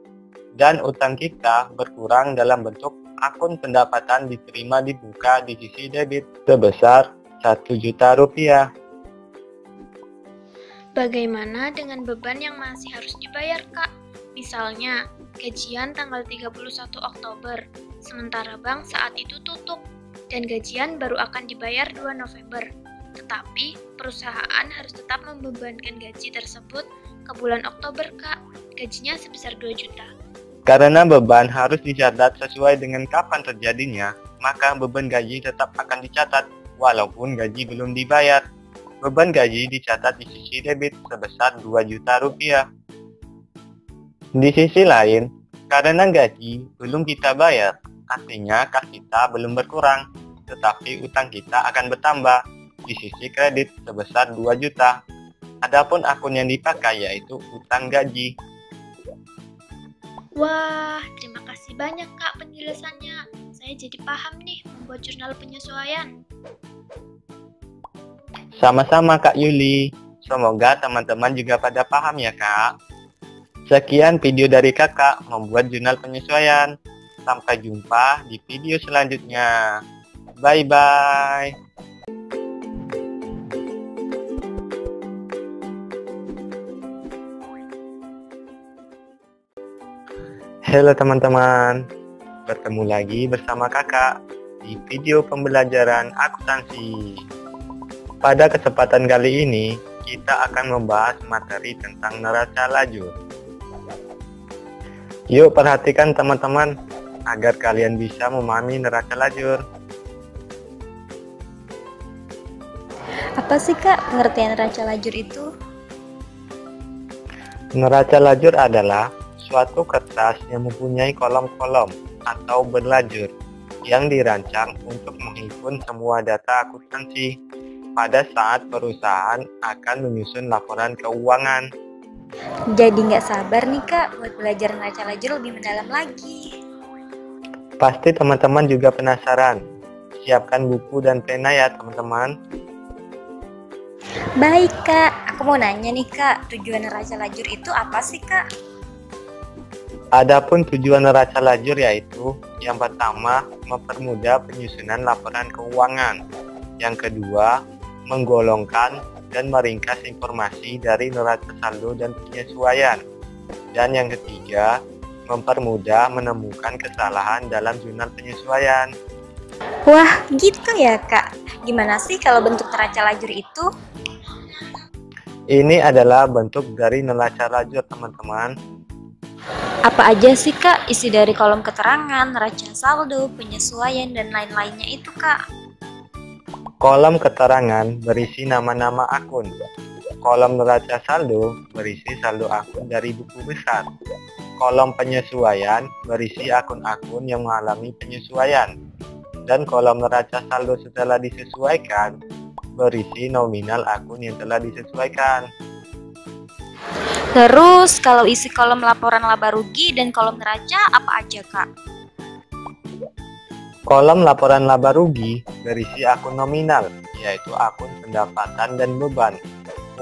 Dan utang kita berkurang dalam bentuk akun pendapatan diterima di muka di sisi debit sebesar 1 juta rupiah. Bagaimana dengan beban yang masih harus dibayar, Kak? Misalnya, gajian tanggal 31 Oktober, sementara bank saat itu tutup, dan gajian baru akan dibayar 2 November. Tetapi, perusahaan harus tetap membebankan gaji tersebut ke bulan Oktober, Kak. Gajinya sebesar 2 juta. Karena beban harus dicatat sesuai dengan kapan terjadinya, maka beban gaji tetap akan dicatat walaupun gaji belum dibayar. Beban gaji dicatat di sisi debit sebesar 2 juta rupiah. Di sisi lain, karena gaji belum kita bayar, artinya kas kita belum berkurang, tetapi utang kita akan bertambah. disisi kredit sebesar 2 juta. Adapun akun yang dipakai yaitu utang gaji. Wah, terima kasih banyak Kak penjelasannya. Saya jadi paham nih membuat jurnal penyesuaian. Sama-sama Kak Yuli. Semoga teman-teman juga pada paham ya Kak. Sekian video dari Kakak membuat jurnal penyesuaian. Sampai jumpa di video selanjutnya. Bye-bye. Halo teman-teman, bertemu lagi bersama Kakak di video pembelajaran akuntansi. Pada kesempatan kali ini, kita akan membahas materi tentang neraca lajur. Yuk perhatikan teman-teman, agar kalian bisa memahami neraca lajur. Apa sih Kak pengertian neraca lajur itu? Neraca lajur adalah suatu kertas yang mempunyai kolom-kolom atau berlajur yang dirancang untuk menghimpun semua data akuntansi pada saat perusahaan akan menyusun laporan keuangan. Jadi nggak sabar nih Kak buat belajar neraca lajur lebih mendalam lagi. Pasti teman-teman juga penasaran. Siapkan buku dan pena ya teman-teman. Baik Kak, aku mau nanya nih Kak, tujuan neraca lajur itu apa sih Kak? Adapun tujuan neraca lajur yaitu yang pertama, mempermudah penyusunan laporan keuangan. Yang kedua, menggolongkan dan meringkas informasi dari neraca saldo dan penyesuaian. Dan yang ketiga, mempermudah menemukan kesalahan dalam jurnal penyesuaian. Wah, gitu ya Kak. Gimana sih kalau bentuk neraca lajur itu? Ini adalah bentuk dari neraca lajur teman-teman. Apa aja sih Kak isi dari kolom keterangan, neraca saldo, penyesuaian, dan lain-lainnya itu Kak? Kolom keterangan berisi nama-nama akun. Kolom neraca saldo berisi saldo akun dari buku besar. Kolom penyesuaian berisi akun-akun yang mengalami penyesuaian. Dan kolom neraca saldo setelah disesuaikan berisi nominal akun yang telah disesuaikan. Terus kalau isi kolom laporan laba rugi dan kolom neraca apa aja Kak? Kolom laporan laba rugi berisi akun nominal, yaitu akun pendapatan dan beban,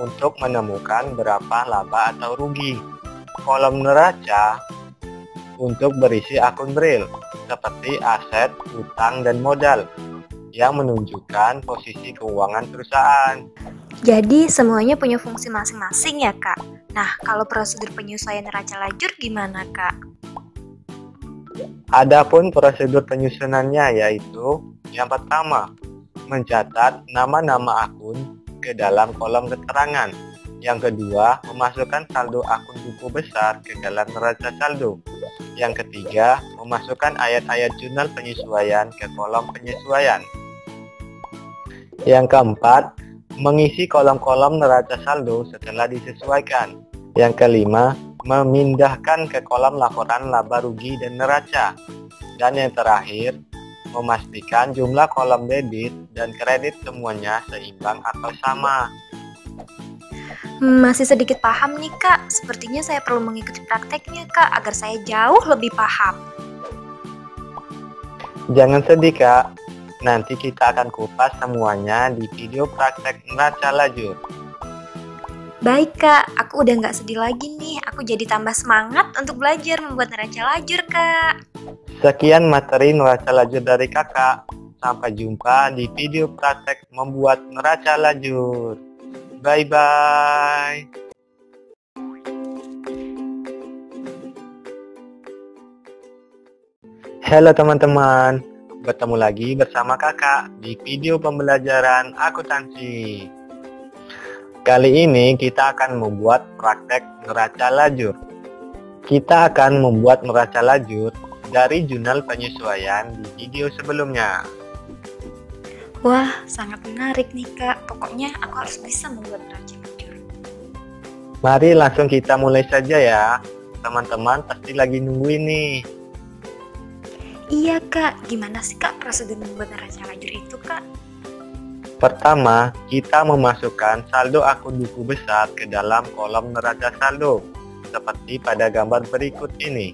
untuk menemukan berapa laba atau rugi. Kolom neraca untuk berisi akun real, seperti aset, utang, dan modal, yang menunjukkan posisi keuangan perusahaan. Jadi semuanya punya fungsi masing-masing ya Kak? Nah, kalau prosedur penyesuaian neraca lajur gimana Kak? Adapun prosedur penyusunannya yaitu yang pertama, mencatat nama-nama akun ke dalam kolom keterangan. Yang kedua, memasukkan saldo akun buku besar ke dalam neraca saldo. Yang ketiga, memasukkan ayat-ayat jurnal penyesuaian ke kolom penyesuaian. Yang keempat, mengisi kolom-kolom neraca saldo setelah disesuaikan. Yang kelima, memindahkan ke kolom laporan laba rugi dan neraca. Dan yang terakhir, memastikan jumlah kolom debit dan kredit semuanya seimbang atau sama. Masih sedikit paham nih Kak, sepertinya saya perlu mengikuti prakteknya Kak agar saya jauh lebih paham. Jangan sedih Kak, nanti kita akan kupas semuanya di video praktek neraca lajur. Baik Kak, aku udah nggak sedih lagi nih, aku jadi tambah semangat untuk belajar membuat neraca lajur Kak. Sekian materi neraca lajur dari Kakak, sampai jumpa di video praktek membuat neraca lajur. Bye-bye. Halo teman-teman, bertemu lagi bersama Kakak di video pembelajaran akuntansi. Kali ini kita akan membuat praktek neraca lajur. Kita akan membuat neraca lajur dari jurnal penyesuaian di video sebelumnya. Wah, sangat menarik nih Kak, pokoknya aku harus bisa membuat neraca lajur. Mari langsung kita mulai saja ya. Teman-teman pasti lagi nungguin nih. Iya Kak, gimana sih Kak prosedur membuat neraca lajur itu Kak? Pertama, kita memasukkan saldo akun buku besar ke dalam kolom neraca saldo, seperti pada gambar berikut ini.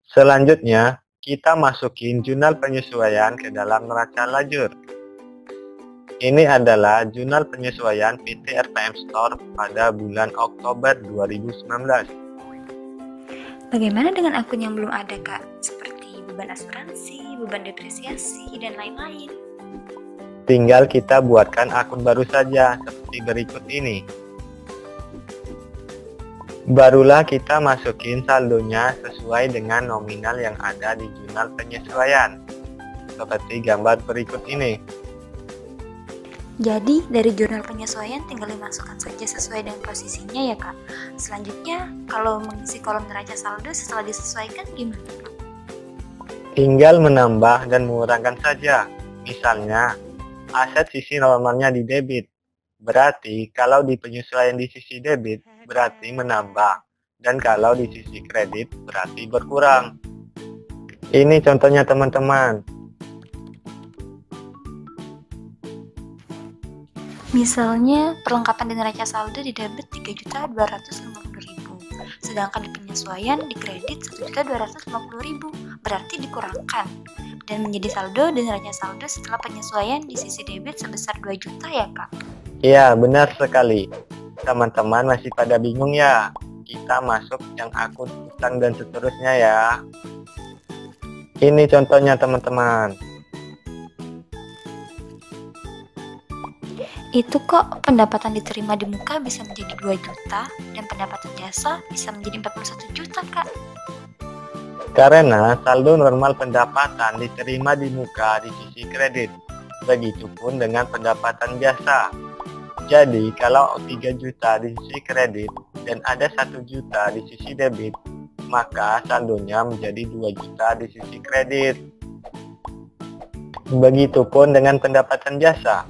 Selanjutnya, kita masukin jurnal penyesuaian ke dalam neraca lajur. Ini adalah jurnal penyesuaian PT RPM Store pada bulan Oktober 2019. Bagaimana dengan akun yang belum ada, Kak? Seperti beban asuransi, beban depresiasi, dan lain-lain. Tinggal kita buatkan akun baru saja, seperti berikut ini. Barulah kita masukin saldonya sesuai dengan nominal yang ada di jurnal penyesuaian, seperti gambar berikut ini. Jadi, dari jurnal penyesuaian tinggal dimasukkan saja sesuai dengan posisinya ya, Kak. Selanjutnya, kalau mengisi kolom neraca saldo setelah disesuaikan gimana, Kak? Tinggal menambah dan mengurangkan saja. Misalnya, aset sisi normalnya di debit. Berarti kalau di penyesuaian di sisi debit, berarti menambah. Dan kalau di sisi kredit, berarti berkurang. Ini contohnya teman-teman. Misalnya, perlengkapan di neraca saldo di debit 3.250.000, sedangkan di penyesuaian di kredit 1.250.000, berarti dikurangkan. Dan menjadi saldo di neraca saldo setelah penyesuaian di sisi debit sebesar 2 juta ya, Kak? Iya, benar sekali. Teman-teman masih pada bingung ya? Kita masuk yang akun utang dan seterusnya ya. Ini contohnya teman-teman. Itu kok pendapatan diterima di muka bisa menjadi 2 juta dan pendapatan jasa bisa menjadi 41 juta, Kak. Karena saldo normal pendapatan diterima di muka di sisi kredit. Begitupun dengan pendapatan jasa. Jadi kalau 3 juta di sisi kredit dan ada 1 juta di sisi debit, maka saldonya menjadi 2 juta di sisi kredit. Begitupun dengan pendapatan jasa.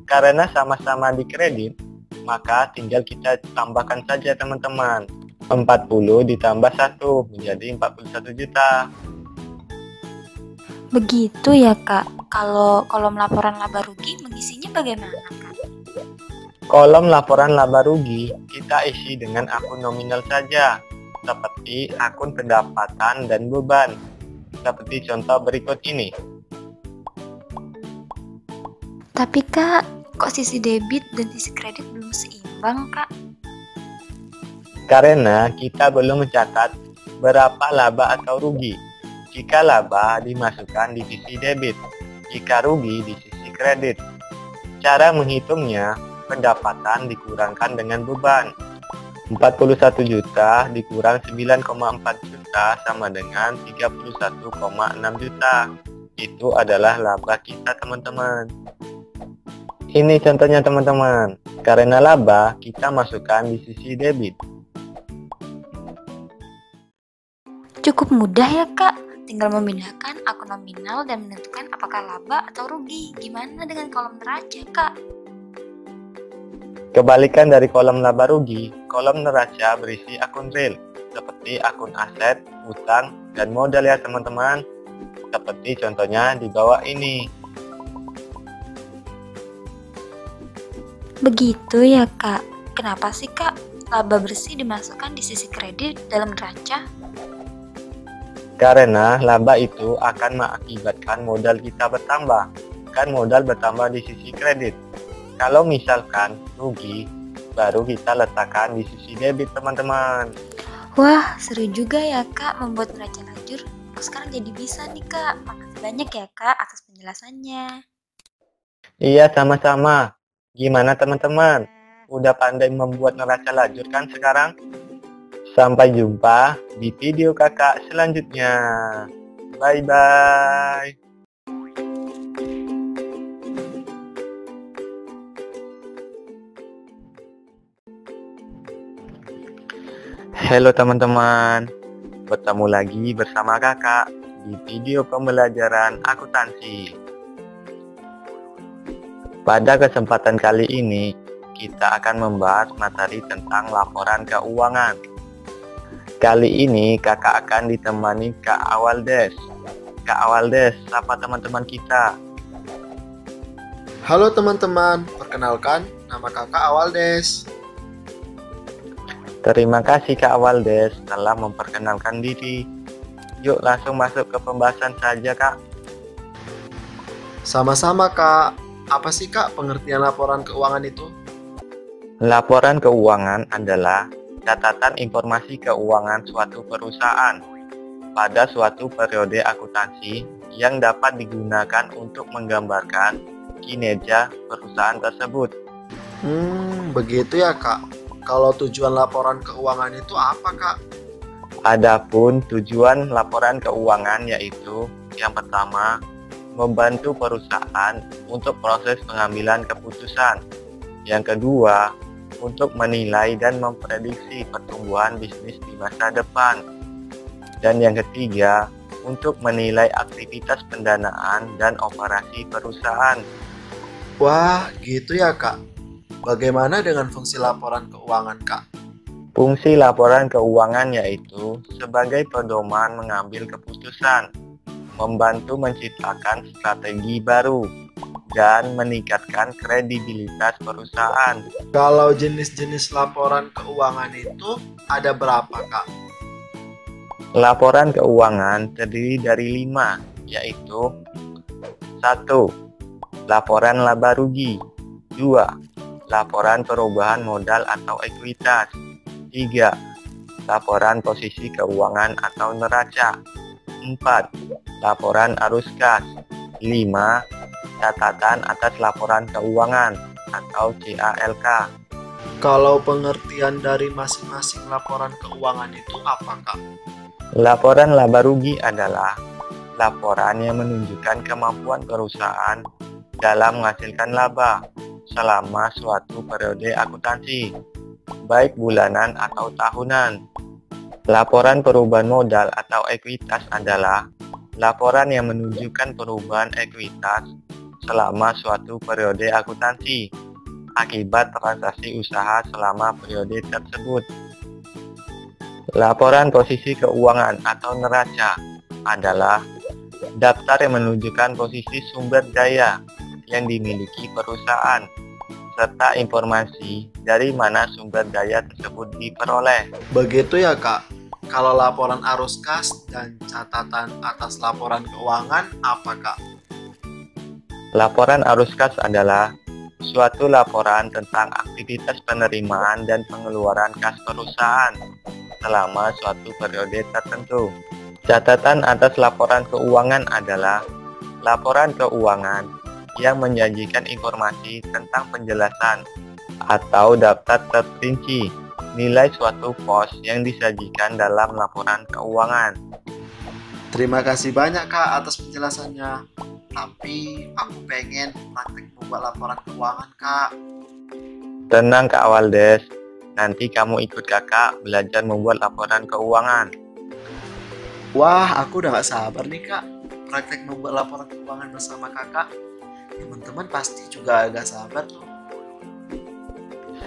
Karena sama-sama di kredit, maka tinggal kita tambahkan saja teman-teman. 40 ditambah 1 menjadi 41 juta. Begitu ya, Kak. Kalau kolom laporan laba rugi mengisinya bagaimana, Kak? Kolom laporan laba rugi kita isi dengan akun nominal saja, seperti akun pendapatan dan beban. Seperti contoh berikut ini. Tapi Kak, kok sisi debit dan sisi kredit belum seimbang, Kak? Karena kita belum mencatat berapa laba atau rugi. Jika laba dimasukkan di sisi debit, jika rugi di sisi kredit. Cara menghitungnya, pendapatan dikurangkan dengan beban. 41 juta dikurang 9,4 juta sama dengan 31,6 juta. Itu adalah laba kita teman-teman. Ini contohnya teman-teman. Karena laba kita masukkan di sisi debit. Cukup mudah ya, Kak. Tinggal memindahkan akun nominal dan menentukan apakah laba atau rugi. Gimana dengan kolom neraca, Kak? Kebalikan dari kolom laba rugi, kolom neraca berisi akun real, seperti akun aset, utang, dan modal ya teman-teman. Seperti contohnya di bawah ini. Begitu ya, Kak. Kenapa sih, Kak, laba bersih dimasukkan di sisi kredit dalam neraca? Karena laba itu akan mengakibatkan modal kita bertambah. Kan modal bertambah di sisi kredit. Kalau misalkan rugi, baru kita letakkan di sisi debit teman-teman. Wah, seru juga ya, Kak, membuat neraca lajur. Aku sekarang jadi bisa nih, Kak. Makasih banyak ya, Kak, atas penjelasannya. Iya, sama-sama. Gimana teman-teman? Udah pandai membuat neraca lajur kan sekarang? Sampai jumpa di video kakak selanjutnya. Bye-bye. Halo teman-teman, bertemu lagi bersama kakak di video pembelajaran akuntansi. Pada kesempatan kali ini, kita akan membahas materi tentang laporan keuangan. Kali ini kakak akan ditemani Kak Awaldes. Kak Awaldes, sapa teman-teman kita. Halo teman-teman, perkenalkan nama kakak Awaldes. Terima kasih Kak Awaldes telah memperkenalkan diri. Yuk langsung masuk ke pembahasan saja Kak. Sama-sama kak, apa sih kak pengertian laporan keuangan itu? Laporan keuangan adalah catatan informasi keuangan suatu perusahaan pada suatu periode akuntansi yang dapat digunakan untuk menggambarkan kinerja perusahaan tersebut. Begitu ya kak. Kalau tujuan laporan keuangan itu apa kak? Adapun tujuan laporan keuangan yaitu yang pertama, membantu perusahaan untuk proses pengambilan keputusan. Yang kedua, untuk menilai dan memprediksi pertumbuhan bisnis di masa depan. Dan yang ketiga, untuk menilai aktivitas pendanaan dan operasi perusahaan. Wah, gitu ya kak. Bagaimana dengan fungsi laporan keuangan kak? Fungsi laporan keuangan yaitu sebagai pedoman mengambil keputusan, membantu menciptakan strategi baru, dan meningkatkan kredibilitas perusahaan. Kalau jenis-jenis laporan keuangan itu ada berapa kak? Laporan keuangan terdiri dari 5, yaitu 1. Laporan laba rugi. 2. Laporan perubahan modal atau ekuitas. 3. Laporan posisi keuangan atau neraca. 4. Laporan arus kas. 5. Catatan atas laporan keuangan atau CALK. Kalau pengertian dari masing-masing laporan keuangan itu apa kak? Laporan laba rugi adalah laporan yang menunjukkan kemampuan perusahaan dalam menghasilkan laba selama suatu periode akuntansi, baik bulanan atau tahunan. Laporan perubahan modal atau ekuitas adalah laporan yang menunjukkan perubahan ekuitas selama suatu periode akuntansi akibat transaksi usaha selama periode tersebut. Laporan posisi keuangan atau neraca adalah daftar yang menunjukkan posisi sumber daya yang dimiliki perusahaan serta informasi dari mana sumber daya tersebut diperoleh. Begitu ya kak. Kalau laporan arus kas dan catatan atas laporan keuangan apa kak? Laporan arus kas adalah suatu laporan tentang aktivitas penerimaan dan pengeluaran kas perusahaan selama suatu periode tertentu. Catatan atas laporan keuangan adalah laporan keuangan yang menjanjikan informasi tentang penjelasan atau daftar terperinci nilai suatu pos yang disajikan dalam laporan keuangan. Terima kasih banyak kak atas penjelasannya. Tapi aku pengen praktek membuat laporan keuangan kak. Tenang Kak Awaldes, nanti kamu ikut kakak belajar membuat laporan keuangan. Wah, aku udah gak sabar nih kak praktek membuat laporan keuangan bersama kakak. Teman-teman pasti juga agak sabar tuh.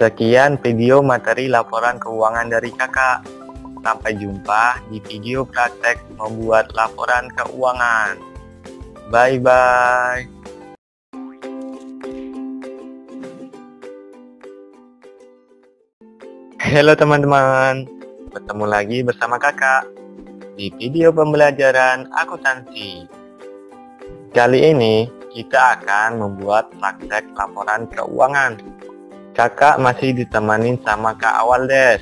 Sekian video materi laporan keuangan dari kakak. Sampai jumpa di video praktek membuat laporan keuangan. Bye-bye. Halo teman-teman, bertemu lagi bersama kakak di video pembelajaran akuntansi. Kali ini kita akan membuat praktek laporan keuangan. Kakak masih ditemani sama Kak Awaldes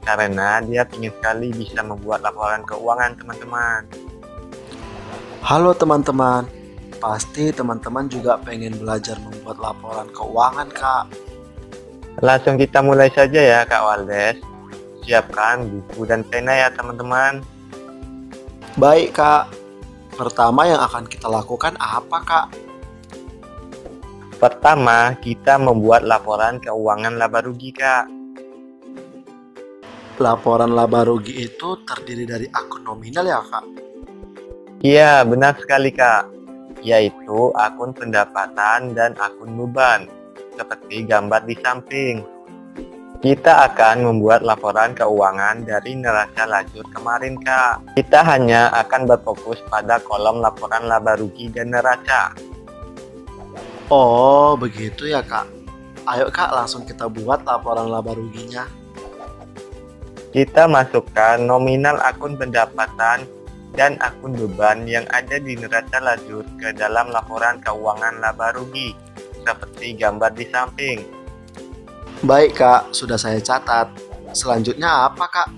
karena dia ingin sekali bisa membuat laporan keuangan teman-teman. Halo teman-teman, pasti teman-teman juga pengen belajar membuat laporan keuangan kak. Langsung kita mulai saja ya Kak Awaldes. Siapkan buku dan pena ya teman-teman. Baik kak, pertama yang akan kita lakukan apa kak? Pertama, kita membuat laporan keuangan laba rugi Kak. Laporan laba rugi itu terdiri dari akun nominal ya kak? Iya, benar sekali Kak. Yaitu akun pendapatan dan akun beban, seperti gambar di samping. Kita akan membuat laporan keuangan dari neraca lajur kemarin Kak. Kita hanya akan berfokus pada kolom laporan laba rugi dan neraca. Oh, begitu ya Kak. Ayo Kak, langsung kita buat laporan laba ruginya. Kita masukkan nominal akun pendapatan dan akun beban yang ada di neraca lajur ke dalam laporan keuangan laba rugi, seperti gambar di samping. Baik Kak, sudah saya catat. Selanjutnya apa Kak?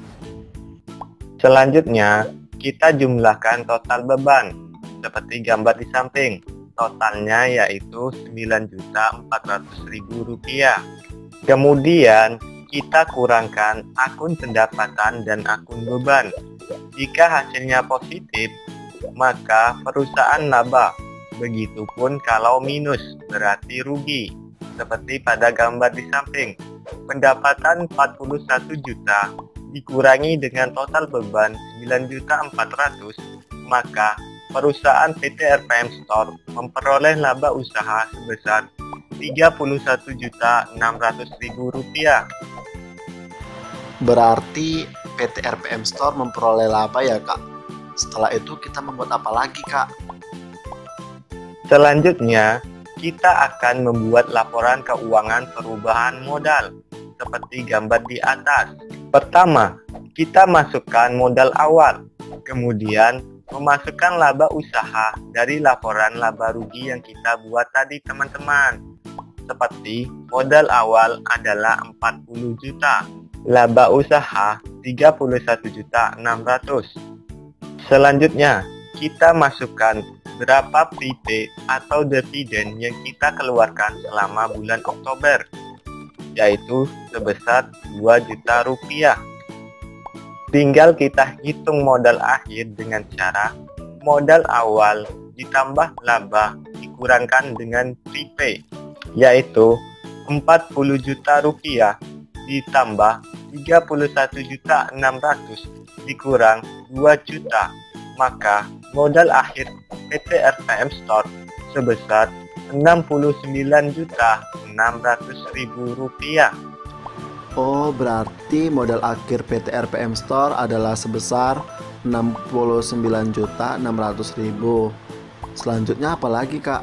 Selanjutnya, kita jumlahkan total beban, seperti gambar di samping. Totalnya yaitu Rp9.400.000. Kemudian, kita kurangkan akun pendapatan dan akun beban. Jika hasilnya positif, maka perusahaan laba. Begitupun kalau minus, berarti rugi. Seperti pada gambar di samping. Pendapatan 41 juta dikurangi dengan total beban 9.400.000, maka perusahaan PT RPM Store memperoleh laba usaha sebesar Rp31.600.000. Berarti PT RPM Store memperoleh laba ya Kak. Setelah itu kita membuat apa lagi Kak? Selanjutnya, kita akan membuat laporan keuangan perubahan modal, seperti gambar di atas. Pertama, kita masukkan modal awal, kemudian memasukkan laba usaha dari laporan laba rugi yang kita buat tadi teman-teman. Seperti modal awal adalah 40 juta, laba usaha 31.600.000. Selanjutnya, kita masukkan berapa prepaid atau dividen yang kita keluarkan selama bulan Oktober, yaitu sebesar Rp2 juta. Tinggal kita hitung modal akhir dengan cara modal awal ditambah laba dikurangkan dengan prepaid, yaitu Rp40 juta ditambah Rp31.600.000 dikurang Rp2 juta, maka modal akhir PT RPM Store sebesar Rp69.600.000. Oh, berarti modal akhir PT RPM Store adalah sebesar Rp69.600.000. Selanjutnya apa lagi Kak?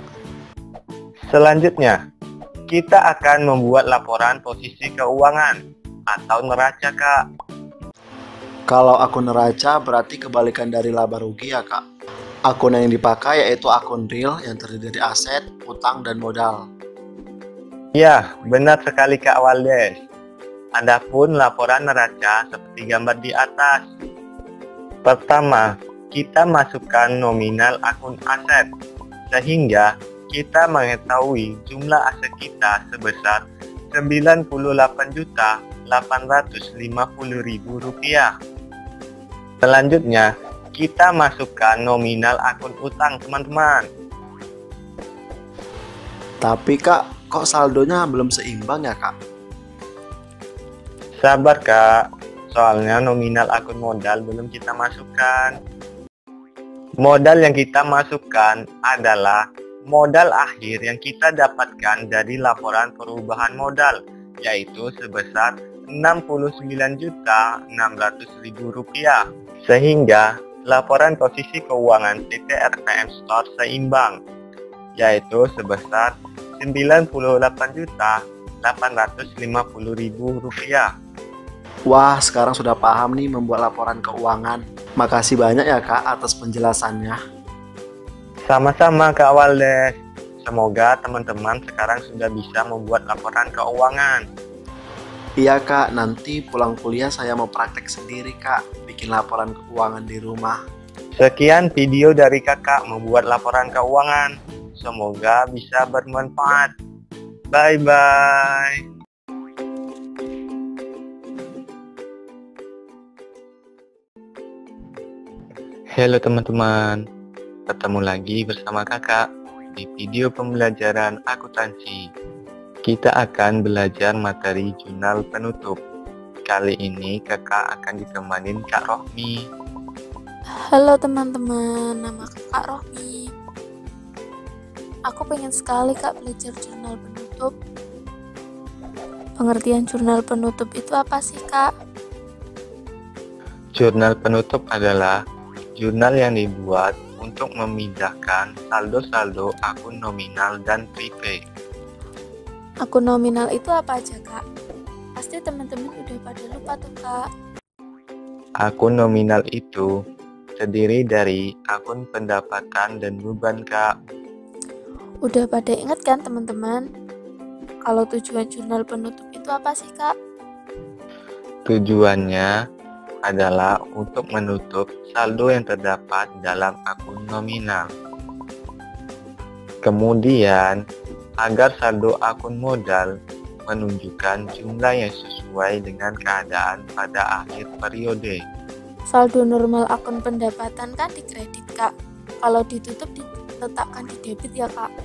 Selanjutnya, kita akan membuat laporan posisi keuangan atau neraca Kak. Kalau akun neraca berarti kebalikan dari laba rugi ya Kak. Akun yang dipakai yaitu akun real yang terdiri dari aset, utang, dan modal. Ya, benar sekali Kak Waldes. Adapun laporan neraca seperti gambar di atas. Pertama, kita masukkan nominal akun aset, sehingga kita mengetahui jumlah aset kita sebesar Rp98.850.000. Selanjutnya, kita masukkan nominal akun utang teman-teman. Tapi Kak, kok saldonya belum seimbang ya Kak? Sabar Kak, soalnya nominal akun modal belum kita masukkan. Modal yang kita masukkan adalah modal akhir yang kita dapatkan dari laporan perubahan modal, yaitu sebesar Rp69.600.000, sehingga laporan posisi keuangan PT RPM Store seimbang, yaitu sebesar Rp98.850.000. Wah, sekarang sudah paham nih membuat laporan keuangan. Makasih banyak ya Kak atas penjelasannya. Sama-sama Kak Waldes. Semoga teman-teman sekarang sudah bisa membuat laporan keuangan. Iya Kak, nanti pulang kuliah saya mau praktek sendiri Kak, bikin laporan keuangan di rumah. Sekian video dari kakak membuat laporan keuangan. Semoga bisa bermanfaat. Bye-bye. Halo teman-teman, ketemu lagi bersama kakak di video pembelajaran akuntansi. Kita akan belajar materi jurnal penutup. Kali ini kakak akan ditemanin Kak Rohmi. Halo teman-teman, nama Kak Rohmi. Aku pengen sekali Kak belajar jurnal penutup. Pengertian jurnal penutup itu apa sih Kak? Jurnal penutup adalah jurnal yang dibuat untuk memindahkan saldo-saldo akun nominal dan prepay. Akun nominal itu apa aja, Kak? Pasti teman-teman udah pada lupa tuh, Kak. Akun nominal itu terdiri dari akun pendapatan dan beban, Kak. Udah pada ingat kan teman-teman? Kalau tujuan jurnal penutup itu apa sih, Kak? Tujuannya adalah untuk menutup saldo yang terdapat dalam akun nominal. Kemudian, agar saldo akun modal menunjukkan jumlah yang sesuai dengan keadaan pada akhir periode. Saldo normal akun pendapatan kan di kredit, Kak. Kalau ditutup diletakkan di debit ya, Kak.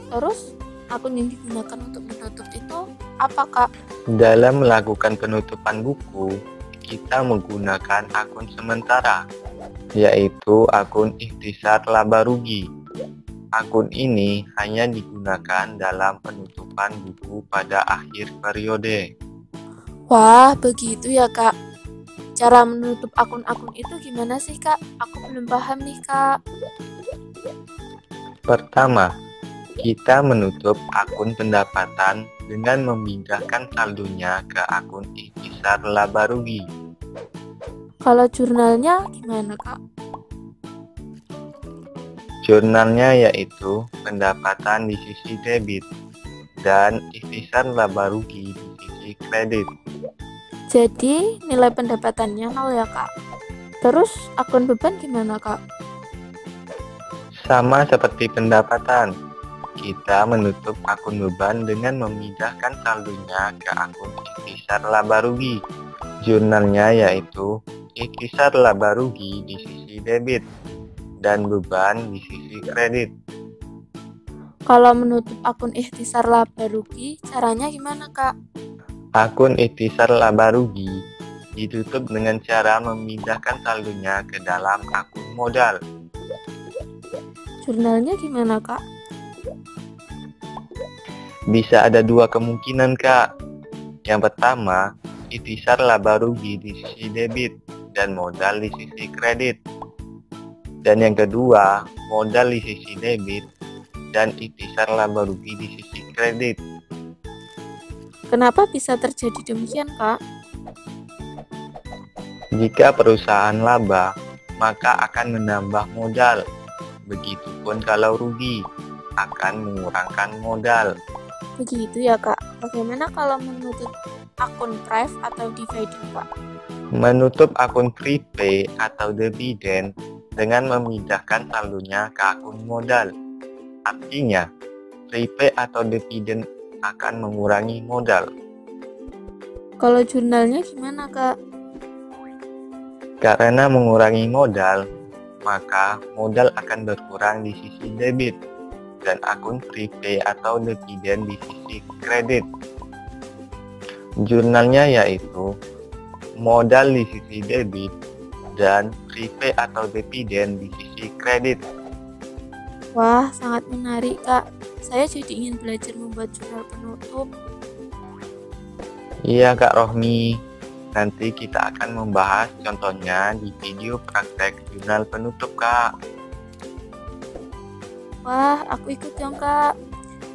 Terus, akun yang digunakan untuk menutup itu apa, Kak? Dalam melakukan penutupan buku, kita menggunakan akun sementara, yaitu akun ikhtisar laba rugi. Akun ini hanya digunakan dalam penutupan buku pada akhir periode. Wah, begitu ya, Kak. Cara menutup akun-akun itu gimana sih, Kak? Aku belum paham nih, Kak. Pertama, kita menutup akun pendapatan dengan memindahkan saldonya ke akun ikhtisar laba rugi. Kalau jurnalnya gimana, Kak? Jurnalnya yaitu pendapatan di sisi debit dan ikhtisar laba rugi di sisi kredit. Jadi, nilai pendapatannya 0 ya, Kak. Terus, akun beban gimana, Kak? Sama seperti pendapatan, kita menutup akun beban dengan memindahkan saldonya ke akun ikhtisar laba rugi. Jurnalnya yaitu ikhtisar laba rugi di sisi debit dan beban di sisi kredit. Kalau menutup akun ikhtisar laba rugi, caranya gimana, Kak? Akun ikhtisar laba rugi ditutup dengan cara memindahkan saldonya ke dalam akun modal. Jurnalnya gimana, Kak? Bisa ada dua kemungkinan, Kak. Yang pertama, ikhtisar laba rugi di sisi debit dan modal di sisi kredit. Dan yang kedua, modal di sisi debit dan ikhtisar laba rugi di sisi kredit. Kenapa bisa terjadi demikian, Kak? Jika perusahaan laba, maka akan menambah modal. Begitupun kalau rugi, akan mengurangkan modal. Begitu ya, Kak. Bagaimana kalau menutup akun pref atau dividend, Kak? Menutup akun prepay atau dividen dengan memindahkan saldonya ke akun modal. Artinya, prepay atau dividen akan mengurangi modal. Kalau jurnalnya gimana, Kak? Karena mengurangi modal, maka modal akan berkurang di sisi debit dan akun prepay atau dividen di sisi kredit. Jurnalnya yaitu modal di sisi debit dan prepay atau dividen di sisi kredit. Wah, sangat menarik, Kak. Saya jadi ingin belajar membuat jurnal penutup. Iya, Kak Rohmi. Nanti kita akan membahas contohnya di video praktek jurnal penutup, Kak. Wah, aku ikut dong, Kak.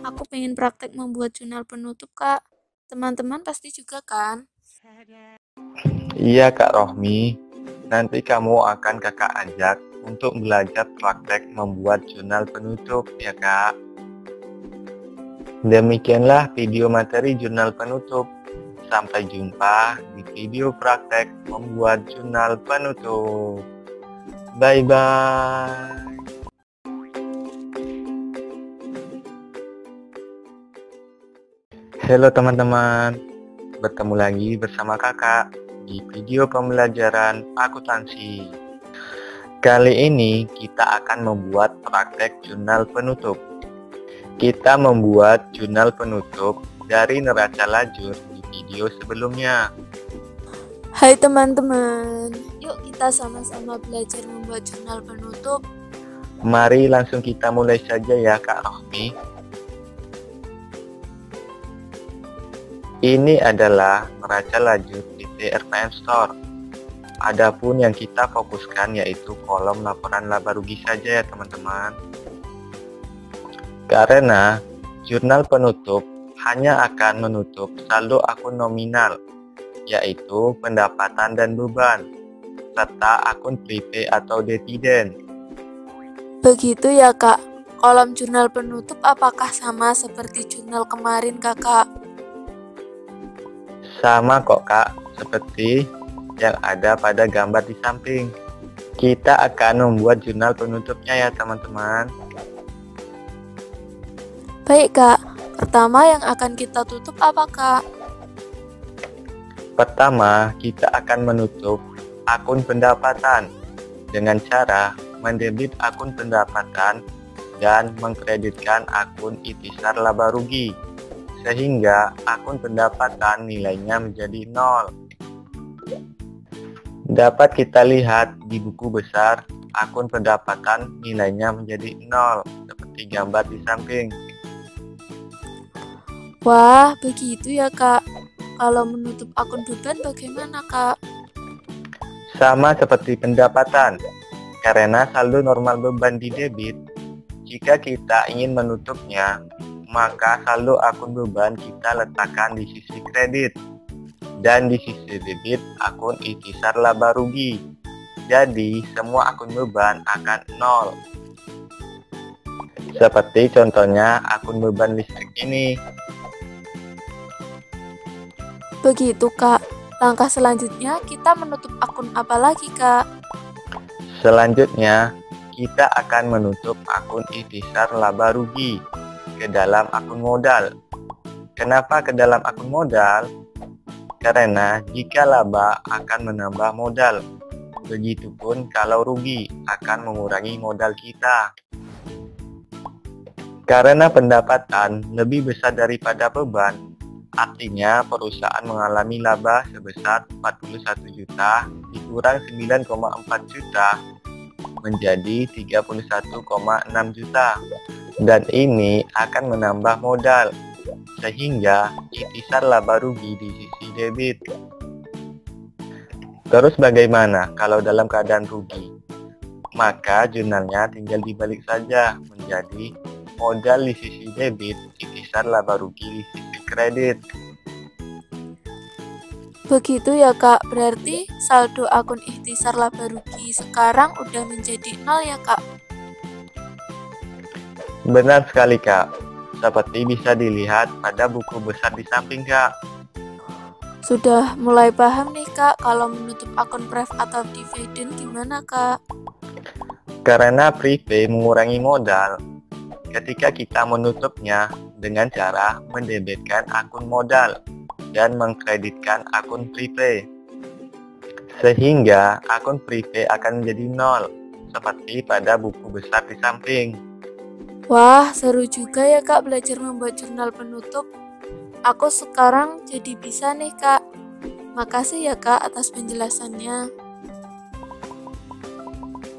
Aku pengen praktek membuat jurnal penutup, Kak. Teman-teman pasti juga kan? Iya, Kak Rohmi. Nanti kamu akan kakak ajak untuk belajar praktek membuat jurnal penutup, ya, Kak. Demikianlah video materi jurnal penutup. Sampai jumpa di video praktek membuat jurnal penutup. Bye-bye. Halo teman-teman, bertemu lagi bersama kakak di video pembelajaran akuntansi. Kali ini kita akan membuat praktek jurnal penutup. Kita membuat jurnal penutup dari neraca lajur di video sebelumnya. Hai teman-teman, yuk kita sama-sama belajar membuat jurnal penutup. Mari langsung kita mulai saja ya, Kak Rohmi. Ini adalah neraca lajur PT RPM Store. Adapun yang kita fokuskan yaitu kolom laporan laba rugi saja ya teman-teman. Karena jurnal penutup hanya akan menutup saldo akun nominal, yaitu pendapatan dan beban, serta akun prepay atau dividen. Begitu ya Kak. Kolom jurnal penutup apakah sama seperti jurnal kemarin Kakak? Sama kok Kak, seperti yang ada pada gambar di samping. Kita akan membuat jurnal penutupnya ya teman-teman. Baik Kak, pertama yang akan kita tutup apa Kak? Pertama, kita akan menutup akun pendapatan dengan cara mendebit akun pendapatan dan mengkreditkan akun ikhtisar laba rugi, sehingga akun pendapatan nilainya menjadi 0. Dapat kita lihat di buku besar, akun pendapatan nilainya menjadi 0, seperti gambar di samping. Wah, begitu ya Kak. Kalau menutup akun beban bagaimana Kak? Sama seperti pendapatan, karena saldo normal beban di debit. Jika kita ingin menutupnya, maka saldo akun beban kita letakkan di sisi kredit dan di sisi debit akun ikhtisar laba rugi. Jadi semua akun beban akan 0. Seperti contohnya akun beban listrik ini. Begitu Kak. Langkah selanjutnya kita menutup akun apa lagi Kak? Selanjutnya, kita akan menutup akun ikhtisar laba rugi ke dalam akun modal. Kenapa ke dalam akun modal? Karena jika laba akan menambah modal, begitupun kalau rugi akan mengurangi modal kita. Karena pendapatan lebih besar daripada beban, artinya perusahaan mengalami laba sebesar 41 juta dikurang 9,4 juta menjadi 31,6 juta, dan ini akan menambah modal sehingga ikhtisar laba rugi di sisi debit. Terus bagaimana kalau dalam keadaan rugi? Maka jurnalnya tinggal dibalik saja menjadi modal di sisi debit, ikhtisar laba rugi di sisi kredit. Begitu ya Kak, berarti saldo akun ikhtisar laba rugi sekarang udah menjadi 0 ya Kak? Benar sekali Kak, seperti bisa dilihat pada buku besar di samping Kak. Sudah mulai paham nih Kak, kalau menutup akun pref atau dividen gimana Kak? Karena prepay mengurangi modal, ketika kita menutupnya dengan cara mendebitkan akun modal dan mengkreditkan akun prepay, sehingga akun prepay akan menjadi 0, seperti pada buku besar di samping. Wah, seru juga ya Kak belajar membuat jurnal penutup. Aku sekarang jadi bisa nih Kak. Makasih ya Kak atas penjelasannya.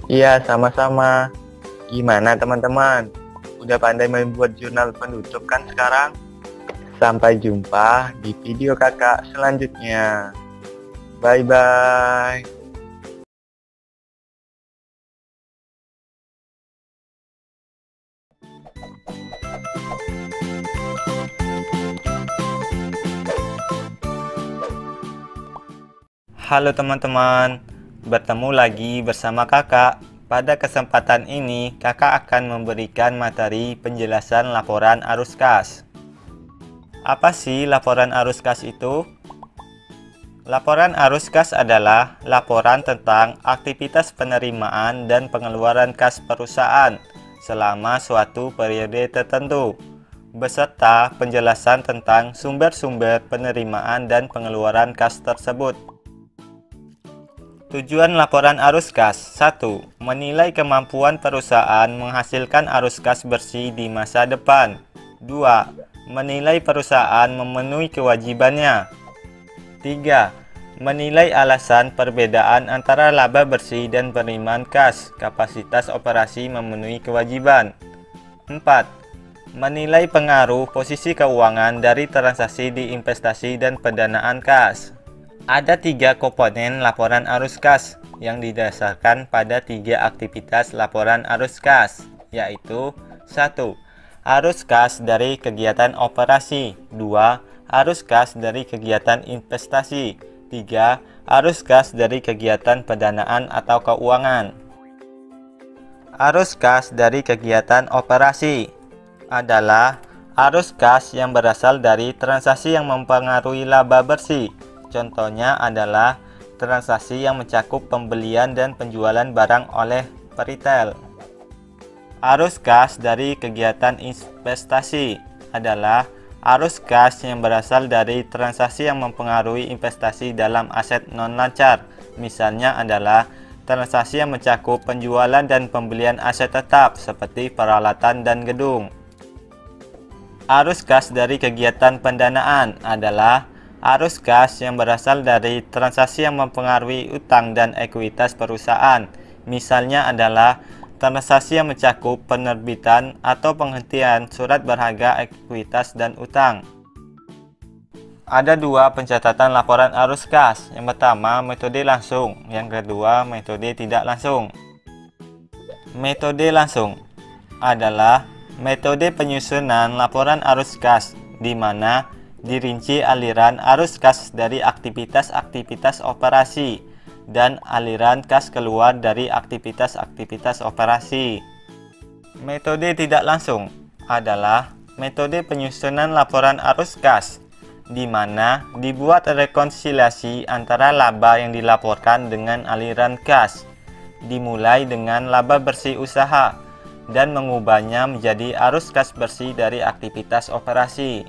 Iya, sama-sama. Gimana teman-teman? Udah pandai membuat jurnal penutup kan sekarang? Sampai jumpa di video kakak selanjutnya. Bye-bye. Halo teman-teman, bertemu lagi bersama kakak. Pada kesempatan ini, kakak akan memberikan materi penjelasan laporan arus kas. Apa sih laporan arus kas itu? Laporan arus kas adalah laporan tentang aktivitas penerimaan dan pengeluaran kas perusahaan selama suatu periode tertentu, beserta penjelasan tentang sumber-sumber penerimaan dan pengeluaran kas tersebut. Tujuan laporan arus kas: 1. Menilai kemampuan perusahaan menghasilkan arus kas bersih di masa depan. 2. Menilai perusahaan memenuhi kewajibannya. 3. Menilai alasan perbedaan antara laba bersih dan penerimaan kas, kapasitas operasi memenuhi kewajiban. 4. Menilai pengaruh posisi keuangan dari transaksi di investasi dan pendanaan kas. Ada 3 komponen laporan arus kas yang didasarkan pada 3 aktivitas laporan arus kas, yaitu 1. Arus kas dari kegiatan operasi. 2. Arus kas dari kegiatan investasi. 3. Arus kas dari kegiatan pendanaan atau keuangan. Arus kas dari kegiatan operasi adalah arus kas yang berasal dari transaksi yang mempengaruhi laba bersih. Contohnya adalah transaksi yang mencakup pembelian dan penjualan barang oleh peritel. Arus kas dari kegiatan investasi adalah arus kas yang berasal dari transaksi yang mempengaruhi investasi dalam aset non-lancar. Misalnya adalah transaksi yang mencakup penjualan dan pembelian aset tetap seperti peralatan dan gedung. Arus kas dari kegiatan pendanaan adalah arus kas yang berasal dari transaksi yang mempengaruhi utang dan ekuitas perusahaan. Misalnya adalah transaksi yang mencakup penerbitan atau penghentian surat berharga ekuitas dan utang. Ada 2 pencatatan laporan arus kas. Yang pertama, metode langsung. Yang kedua, metode tidak langsung. Metode langsung adalah metode penyusunan laporan arus kas, di mana dirinci aliran arus kas dari aktivitas-aktivitas operasi dan aliran kas keluar dari aktivitas-aktivitas operasi. Metode tidak langsung adalah metode penyusunan laporan arus kas, di mana dibuat rekonsiliasi antara laba yang dilaporkan dengan aliran kas, dimulai dengan laba bersih usaha, dan mengubahnya menjadi arus kas bersih dari aktivitas operasi.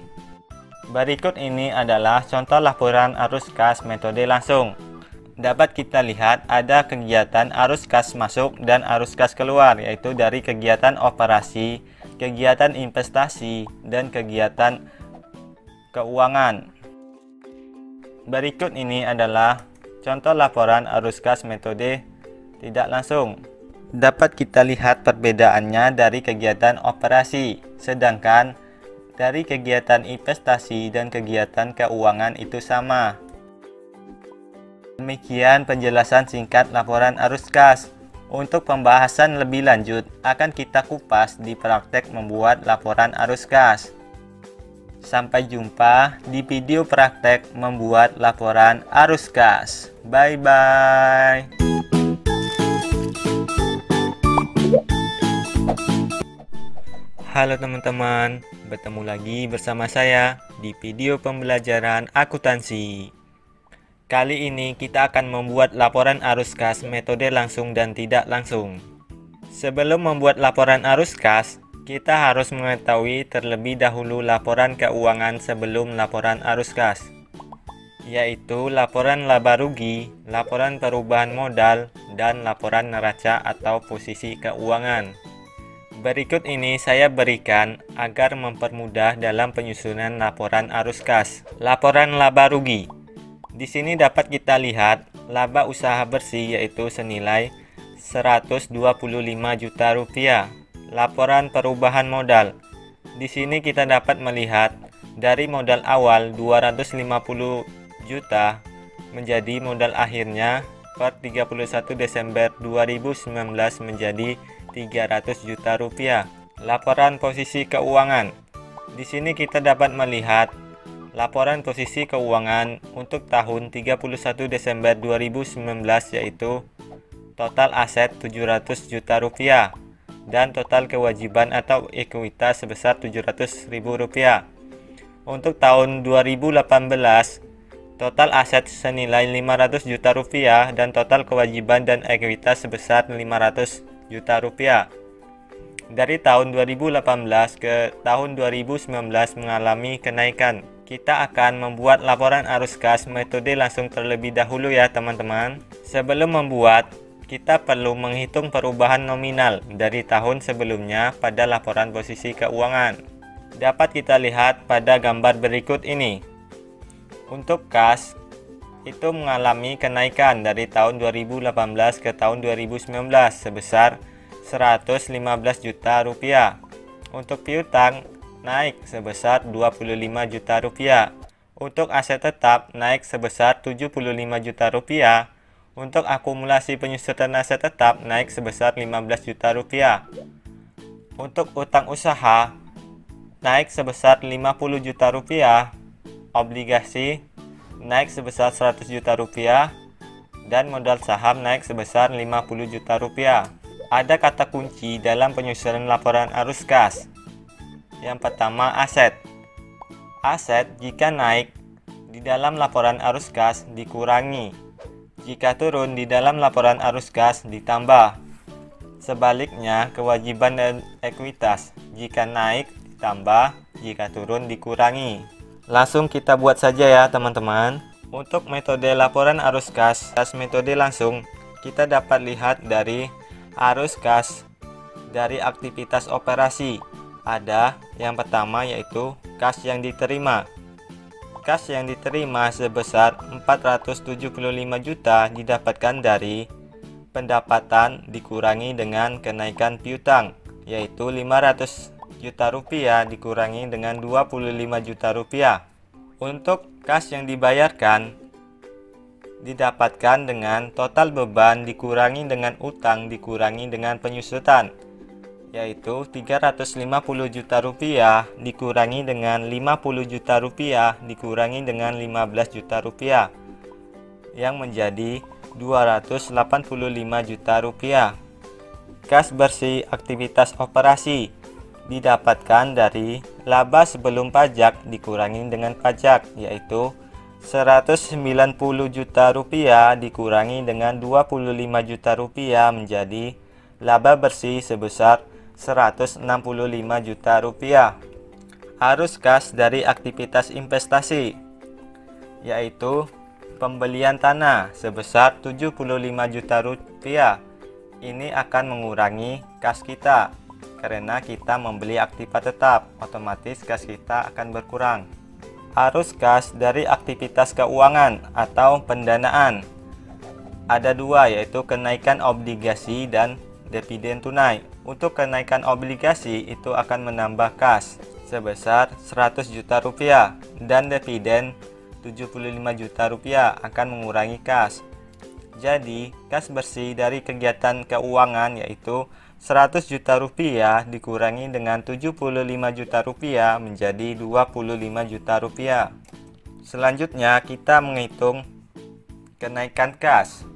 Berikut ini adalah contoh laporan arus kas metode langsung. Dapat kita lihat ada kegiatan arus kas masuk dan arus kas keluar, yaitu dari kegiatan operasi, kegiatan investasi, dan kegiatan keuangan. Berikut ini adalah contoh laporan arus kas metode tidak langsung. Dapat kita lihat perbedaannya dari kegiatan operasi, sedangkan dari kegiatan investasi dan kegiatan keuangan itu sama. Demikian penjelasan singkat laporan arus kas. Untuk pembahasan lebih lanjut akan kita kupas di praktek membuat laporan arus kas. Sampai jumpa di video praktek membuat laporan arus kas. Bye-bye. Halo teman-teman, bertemu lagi bersama saya di video pembelajaran akuntansi. Kali ini kita akan membuat laporan arus kas metode langsung dan tidak langsung. Sebelum membuat laporan arus kas, kita harus mengetahui terlebih dahulu laporan keuangan sebelum laporan arus kas, yaitu laporan laba rugi, laporan perubahan modal, dan laporan neraca atau posisi keuangan. Berikut ini saya berikan agar mempermudah dalam penyusunan laporan arus kas. Laporan laba rugi. Di sini dapat kita lihat laba usaha bersih yaitu senilai 125 juta rupiah. Laporan perubahan modal. Di sini kita dapat melihat dari modal awal 250 juta menjadi modal akhirnya per 31 Desember 2019 menjadi 300 juta rupiah. Laporan posisi keuangan. Di sini kita dapat melihat laporan posisi keuangan untuk tahun 31 Desember 2019 yaitu total aset 700 juta rupiah dan total kewajiban atau ekuitas sebesar 700.000 rupiah. Untuk tahun 2018 total aset senilai 500 juta rupiah dan total kewajiban dan ekuitas sebesar 500 juta rupiah. Dari tahun 2018 ke tahun 2019 mengalami kenaikan. Kita akan membuat laporan arus kas metode langsung terlebih dahulu ya teman-teman. Sebelum membuat, kita perlu menghitung perubahan nominal dari tahun sebelumnya pada laporan posisi keuangan. Dapat kita lihat pada gambar berikut ini. Untuk kas, itu mengalami kenaikan dari tahun 2018 ke tahun 2019 sebesar 115 juta rupiah. Untuk piutang naik sebesar 25 juta rupiah. Untuk aset tetap naik sebesar Rp75 juta. Untuk akumulasi penyusutan aset tetap naik sebesar Rp15 juta. Untuk utang usaha naik sebesar Rp50 juta. Obligasi naik sebesar Rp100 juta. Dan modal saham naik sebesar Rp50 juta. Ada kata kunci dalam penyusunan laporan arus kas. Yang pertama, aset. Aset jika naik di dalam laporan arus kas dikurangi, jika turun di dalam laporan arus kas ditambah. Sebaliknya, kewajiban dan ekuitas jika naik ditambah, jika turun dikurangi. Langsung kita buat saja ya teman-teman. Untuk metode laporan arus kas, metode langsung, kita dapat lihat dari arus kas dari aktivitas operasi. Ada yang pertama yaitu kas yang diterima. Kas yang diterima sebesar Rp475 juta didapatkan dari pendapatan dikurangi dengan kenaikan piutang, yaitu Rp500 juta dikurangi dengan Rp25 juta. Untuk kas yang dibayarkan didapatkan dengan total beban dikurangi dengan utang dikurangi dengan penyusutan, yaitu Rp350 juta dikurangi dengan Rp50 juta dikurangi dengan Rp15 juta, yang menjadi Rp285 juta. Kas bersih aktivitas operasi didapatkan dari laba sebelum pajak dikurangi dengan pajak, yaitu Rp190 juta dikurangi dengan Rp25 juta menjadi laba bersih sebesar Rp165 juta. Arus kas dari aktivitas investasi, yaitu pembelian tanah sebesar Rp75 juta. Ini akan mengurangi kas kita karena kita membeli aktiva tetap, otomatis kas kita akan berkurang. Arus kas dari aktivitas keuangan atau pendanaan ada dua, yaitu kenaikan obligasi dan dividen tunai. Untuk kenaikan obligasi itu akan menambah kas sebesar Rp100 juta dan dividen Rp75 juta akan mengurangi kas. Jadi, kas bersih dari kegiatan keuangan yaitu Rp100 juta dikurangi dengan Rp75 juta menjadi Rp25 juta. Selanjutnya, kita menghitung kenaikan kas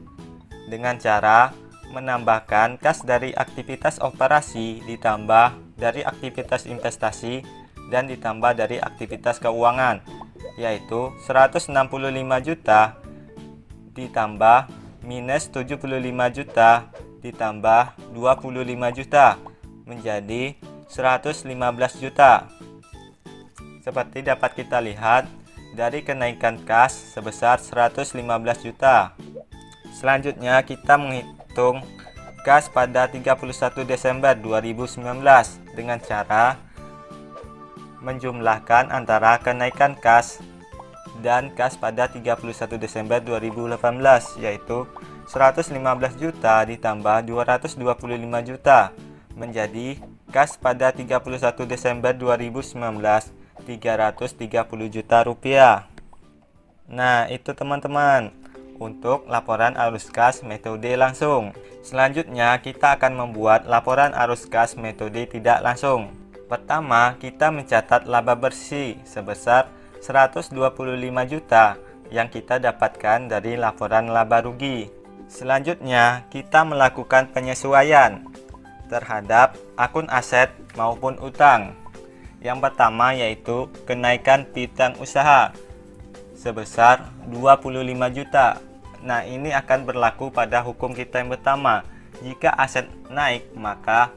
dengan cara menambahkan kas dari aktivitas operasi ditambah dari aktivitas investasi dan ditambah dari aktivitas keuangan, yaitu Rp165 juta ditambah minus Rp75 juta ditambah Rp25 juta menjadi Rp115 juta. Seperti dapat kita lihat dari kenaikan kas sebesar Rp115 juta. Selanjutnya kita menghitung kas pada 31 Desember 2019 dengan cara menjumlahkan antara kenaikan kas dan kas pada 31 Desember 2018, yaitu Rp115 juta ditambah Rp225 juta menjadi kas pada 31 Desember 2019 Rp330 juta. Nah, itu teman-teman untuk laporan arus kas metode langsung. Selanjutnya kita akan membuat laporan arus kas metode tidak langsung. Pertama, kita mencatat laba bersih sebesar Rp125 juta yang kita dapatkan dari laporan laba rugi. Selanjutnya, kita melakukan penyesuaian terhadap akun aset maupun utang. Yang pertama yaitu kenaikan piutang usaha sebesar Rp25 juta. Nah, ini akan berlaku pada hukum kita yang pertama. Jika aset naik, maka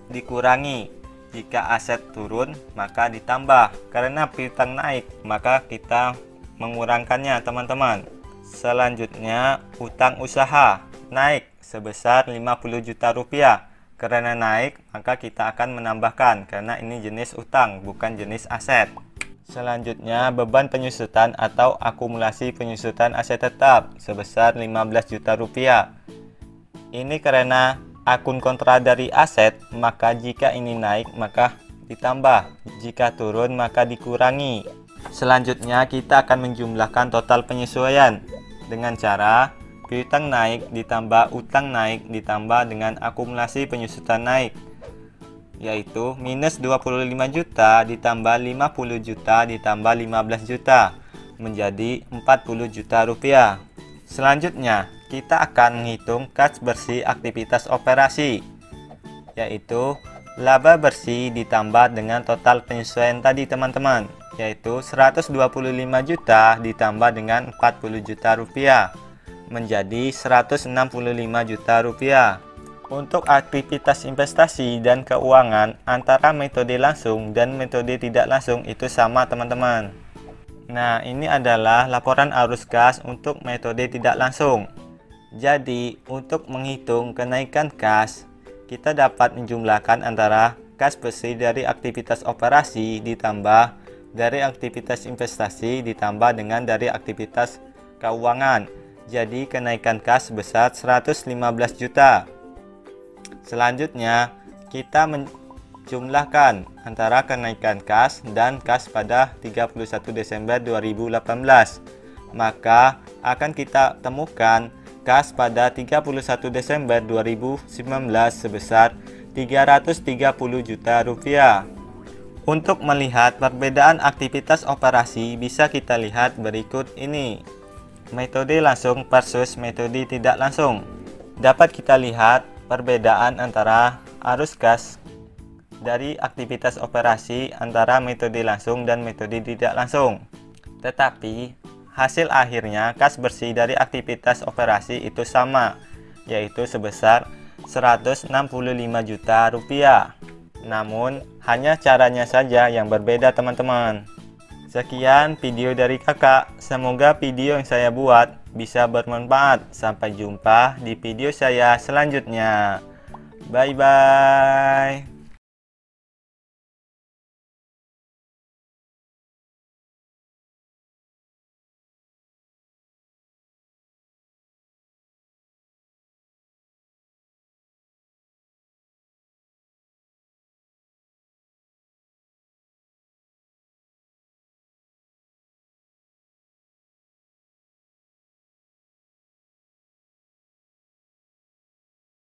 dikurangi. Jika aset turun, maka ditambah. Karena piutang naik, maka kita mengurangkannya, teman-teman. Selanjutnya, utang usaha naik sebesar Rp50 juta. Karena naik, maka kita akan menambahkan. Karena ini jenis utang, bukan jenis aset. Selanjutnya, beban penyusutan atau akumulasi penyusutan aset tetap sebesar Rp15 juta. Ini karena akun kontra dari aset, maka jika ini naik maka ditambah, jika turun maka dikurangi. Selanjutnya kita akan menjumlahkan total penyesuaian dengan cara piutang naik ditambah utang naik ditambah dengan akumulasi penyusutan naik, yaitu minus 25 juta ditambah 50 juta ditambah 15 juta menjadi 40 juta rupiah. Selanjutnya kita akan menghitung kas bersih aktivitas operasi, yaitu laba bersih ditambah dengan total penyesuaian tadi teman-teman, yaitu 125 juta ditambah dengan 40 juta rupiah menjadi 165 juta rupiah. Untuk aktivitas investasi dan keuangan antara metode langsung dan metode tidak langsung itu sama teman-teman. Nah, ini adalah laporan arus kas untuk metode tidak langsung. Jadi, untuk menghitung kenaikan kas, kita dapat menjumlahkan antara kas bersih dari aktivitas operasi ditambah dari aktivitas investasi ditambah dengan dari aktivitas keuangan. Jadi kenaikan kas sebesar 115 juta. Selanjutnya kita menjumlahkan antara kenaikan kas dan kas pada 31 Desember 2018. Maka akan kita temukan kas pada 31 Desember 2019 sebesar 330 juta rupiah. Untuk melihat perbedaan aktivitas operasi bisa kita lihat berikut ini. Metode langsung versus metode tidak langsung. Dapat kita lihat perbedaan antara arus kas dari aktivitas operasi antara metode langsung dan metode tidak langsung. Tetapi hasil akhirnya kas bersih dari aktivitas operasi itu sama, yaitu sebesar 165 juta rupiah. Namun hanya caranya saja yang berbeda teman-teman. Sekian video dari kakak, semoga video yang saya buat bisa bermanfaat. Sampai jumpa di video saya selanjutnya. Bye bye.